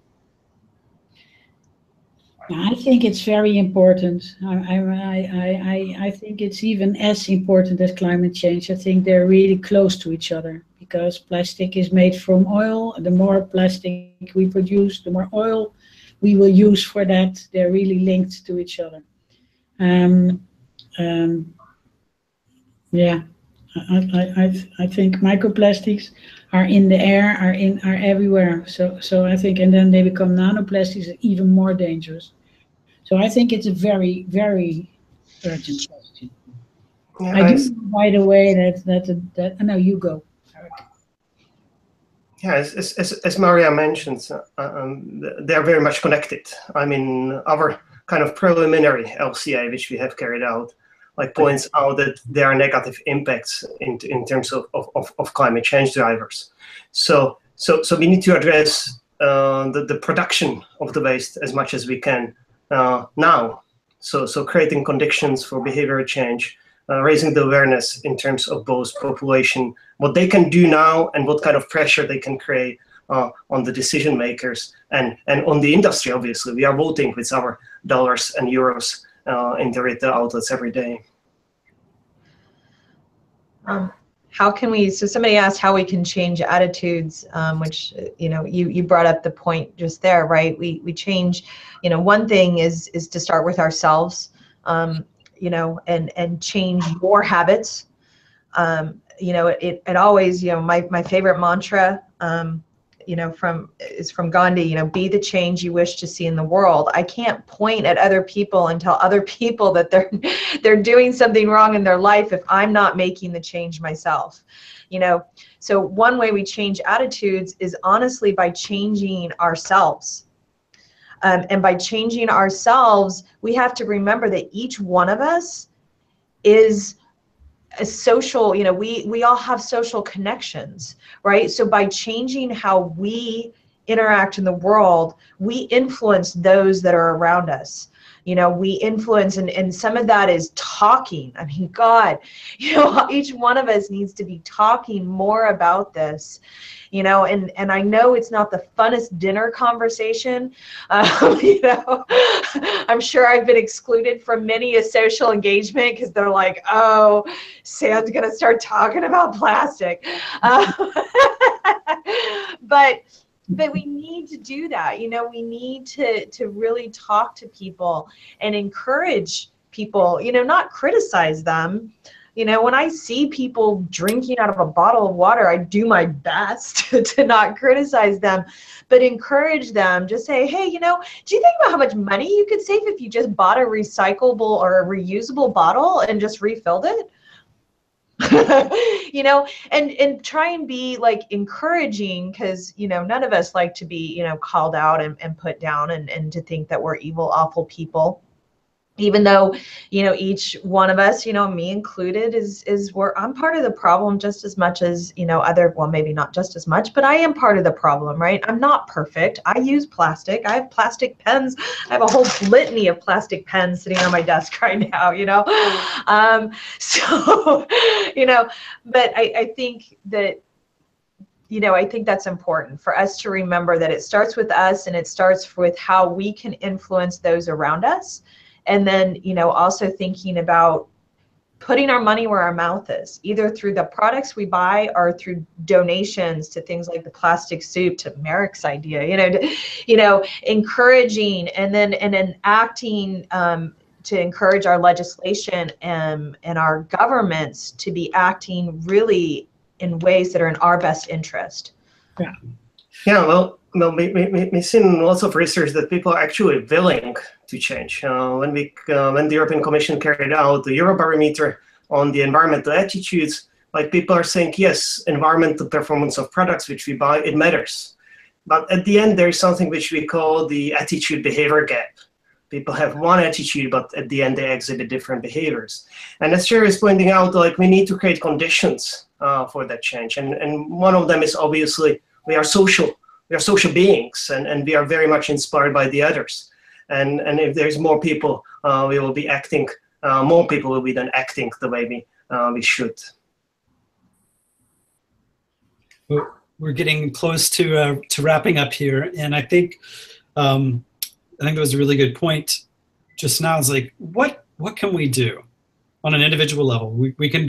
F: I think it's very important. I think it's even as important as climate change. I think they're really close to each other because plastic is made from oil. The more plastic we produce, the more oil we will use for that. They're really linked to each other. Yeah, I think microplastics are in the air, are everywhere. So I think, and then they become nanoplastics, even more dangerous. So I think it's a very, very urgent question.
G: Yeah,
F: I do, by the way, that no, you go, Eric.
G: Yeah, as Maria mentioned, they're very much connected. I mean, our kind of preliminary LCA, which we have carried out, like points out that there are negative impacts in terms of climate change drivers. So we need to address the production of the waste as much as we can now. So creating conditions for behavior change, raising the awareness in terms of both population, what they can do now and what kind of pressure they can create on the decision makers and on the industry. Obviously, we are voting with our dollars and euros in the retail outlets every day.
B: how can we, so somebody asked how we can change attitudes, which, you know, you brought up the point just there, right? We change, you know, one thing is to start with ourselves, you know, and change your habits. You know, it always, you know, my favorite mantra, you know, is from Gandhi, you know, be the change you wish to see in the world. I can't point at other people and tell other people that they're doing something wrong in their life if I'm not making the change myself, you know. So one way we change attitudes is honestly by changing ourselves. And by changing ourselves, we have to remember that each one of us is a social, you know, we all have social connections, right? So by changing how we interact in the world, we influence those that are around us. You know, we influence, and some of that is talking. I mean, God, you know, each one of us needs to be talking more about this, you know, and I know it's not the funnest dinner conversation. You know, I'm sure I've been excluded from many a social engagement because they're like, oh, Sam's going to start talking about plastic. But we need to do that. You know, we need to really talk to people and encourage people, you know, not criticize them. You know, when I see people drinking out of a bottle of water, I do my best to not criticize them, but encourage them. Just say, hey, you know, do you think about how much money you could save if you just bought a recyclable or a reusable bottle and just refilled it? You know, and try and be like encouraging, because, you know, none of us like to be, you know, called out and put down and to think that we're evil, awful people. Even though, you know, each one of us, you know, me included, is where I'm part of the problem just as much as, you know, well, maybe not just as much, but I am part of the problem, right? I'm not perfect. I use plastic. I have plastic pens. I have a whole litany of plastic pens sitting on my desk right now, you know? So, you know, but I think that, you know, I think that's important for us to remember that it starts with us, and it starts with how we can influence those around us. And then, you know, also thinking about putting our money where our mouth is, either through the products we buy or through donations to things like the plastic soup, to Merrick's idea, you know, encouraging and then acting to encourage our legislation and our governments to be acting really in ways that are in our best interest.
G: Yeah, well, we've seen lots of research that people are actually willing to change. When the European Commission carried out the Eurobarometer on the environmental attitudes, like, people are saying, yes, environmental performance of products which we buy, it matters. But at the end, there is something which we call the attitude behavior gap. People have one attitude, but at the end they exhibit different behaviors. And as Tyree is pointing out, like, we need to create conditions for that change. And one of them is obviously we are social beings, and we are very much inspired by the others. And if there's more people, we will be acting, more people will be then acting the way we should.
A: Well, we're getting close to wrapping up here, and I think that was a really good point just now. Is like, what can we do on an individual level? We can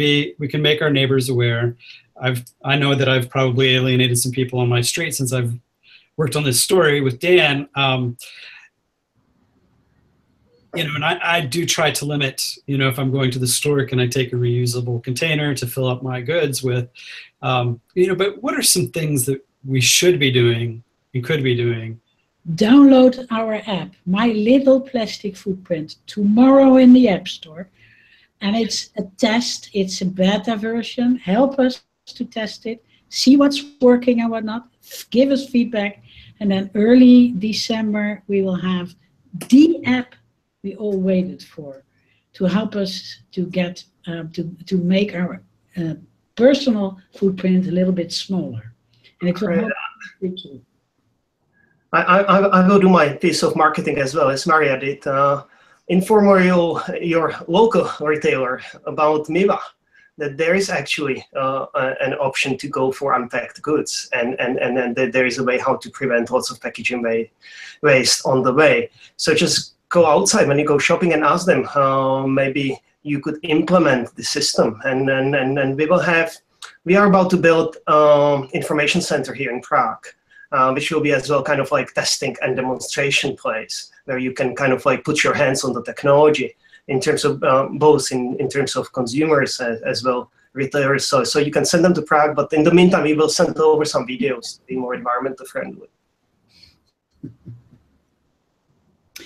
A: make our neighbors aware. I know that I've probably alienated some people on my street since I've worked on this story with Dan. You know, and I do try to limit, you know, if I'm going to the store, can I take a reusable container to fill up my goods with? You know, but what are some things that we should be doing and could be doing?
F: Download our app, My Little Plastic Footprint, tomorrow in the App Store. And it's a test, it's a beta version. Help us to test it, see what's working and what not, give us feedback. And then early December, we will have the app we all waited for to help us to get to make our personal footprint a little bit smaller. And it will help you.
G: I will do my piece of marketing as well as Maria did. Inform your local retailer about MIVA, that there is actually an option to go for unpacked goods, and that there is a way how to prevent lots of packaging waste on the way. So just go outside when you go shopping and ask them how maybe you could implement the system, and we will have we are about to build information center here in Prague, which will be as well kind of like testing and demonstration place where you can kind of like put your hands on the technology in terms of both in terms of consumers as well retailers. So you can send them to Prague, but in the meantime, we will send over some videos to be more environmental friendly.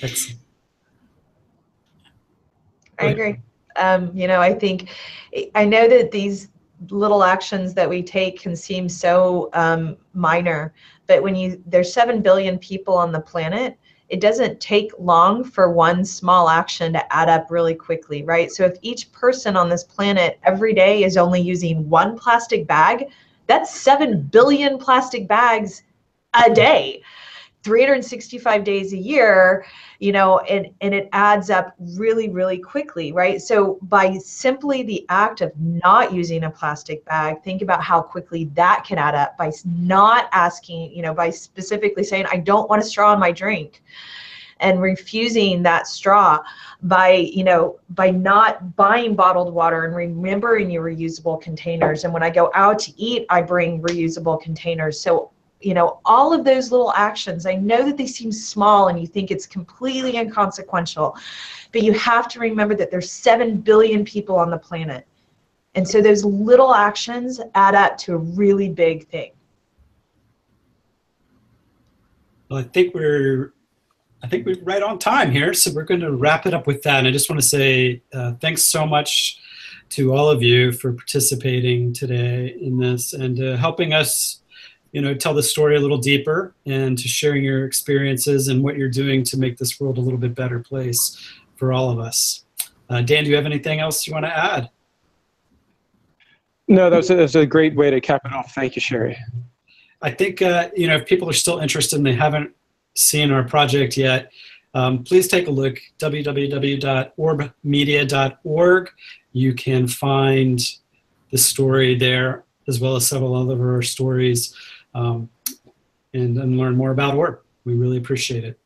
A: Excellent.
B: I agree. You know, I know that these little actions that we take can seem so minor, but when there's 7 billion people on the planet, it doesn't take long for one small action to add up really quickly, right? So if each person on this planet every day is only using one plastic bag, that's 7 billion plastic bags a day. 365 days a year, you know, and it adds up really, really quickly, right? So by simply the act of not using a plastic bag, think about how quickly that can add up by not asking, you know, by specifically saying, I don't want a straw in my drink, and refusing that straw, by, you know, by not buying bottled water and remembering your reusable containers. And when I go out to eat, I bring reusable containers. So, you know, all of those little actions, I know that they seem small and you think it's completely inconsequential, but you have to remember that there's 7 billion people on the planet. And so those little actions add up to a really big thing.
A: Well, I think we're right on time here, so we're going to wrap it up with that. And I just want to say thanks so much to all of you for participating today in this and helping us, you know, tell the story a little deeper, and to sharing your experiences and what you're doing to make this world a little bit better place for all of us. Dan, do you have anything else you want to add?
C: No, that was a great way to cap it off. Thank you, Sherry.
A: I think, you know, if people are still interested and they haven't seen our project yet, please take a look, www.orbmedia.org. You can find the story there, as well as several other stories, and learn more about Orb. We really appreciate it.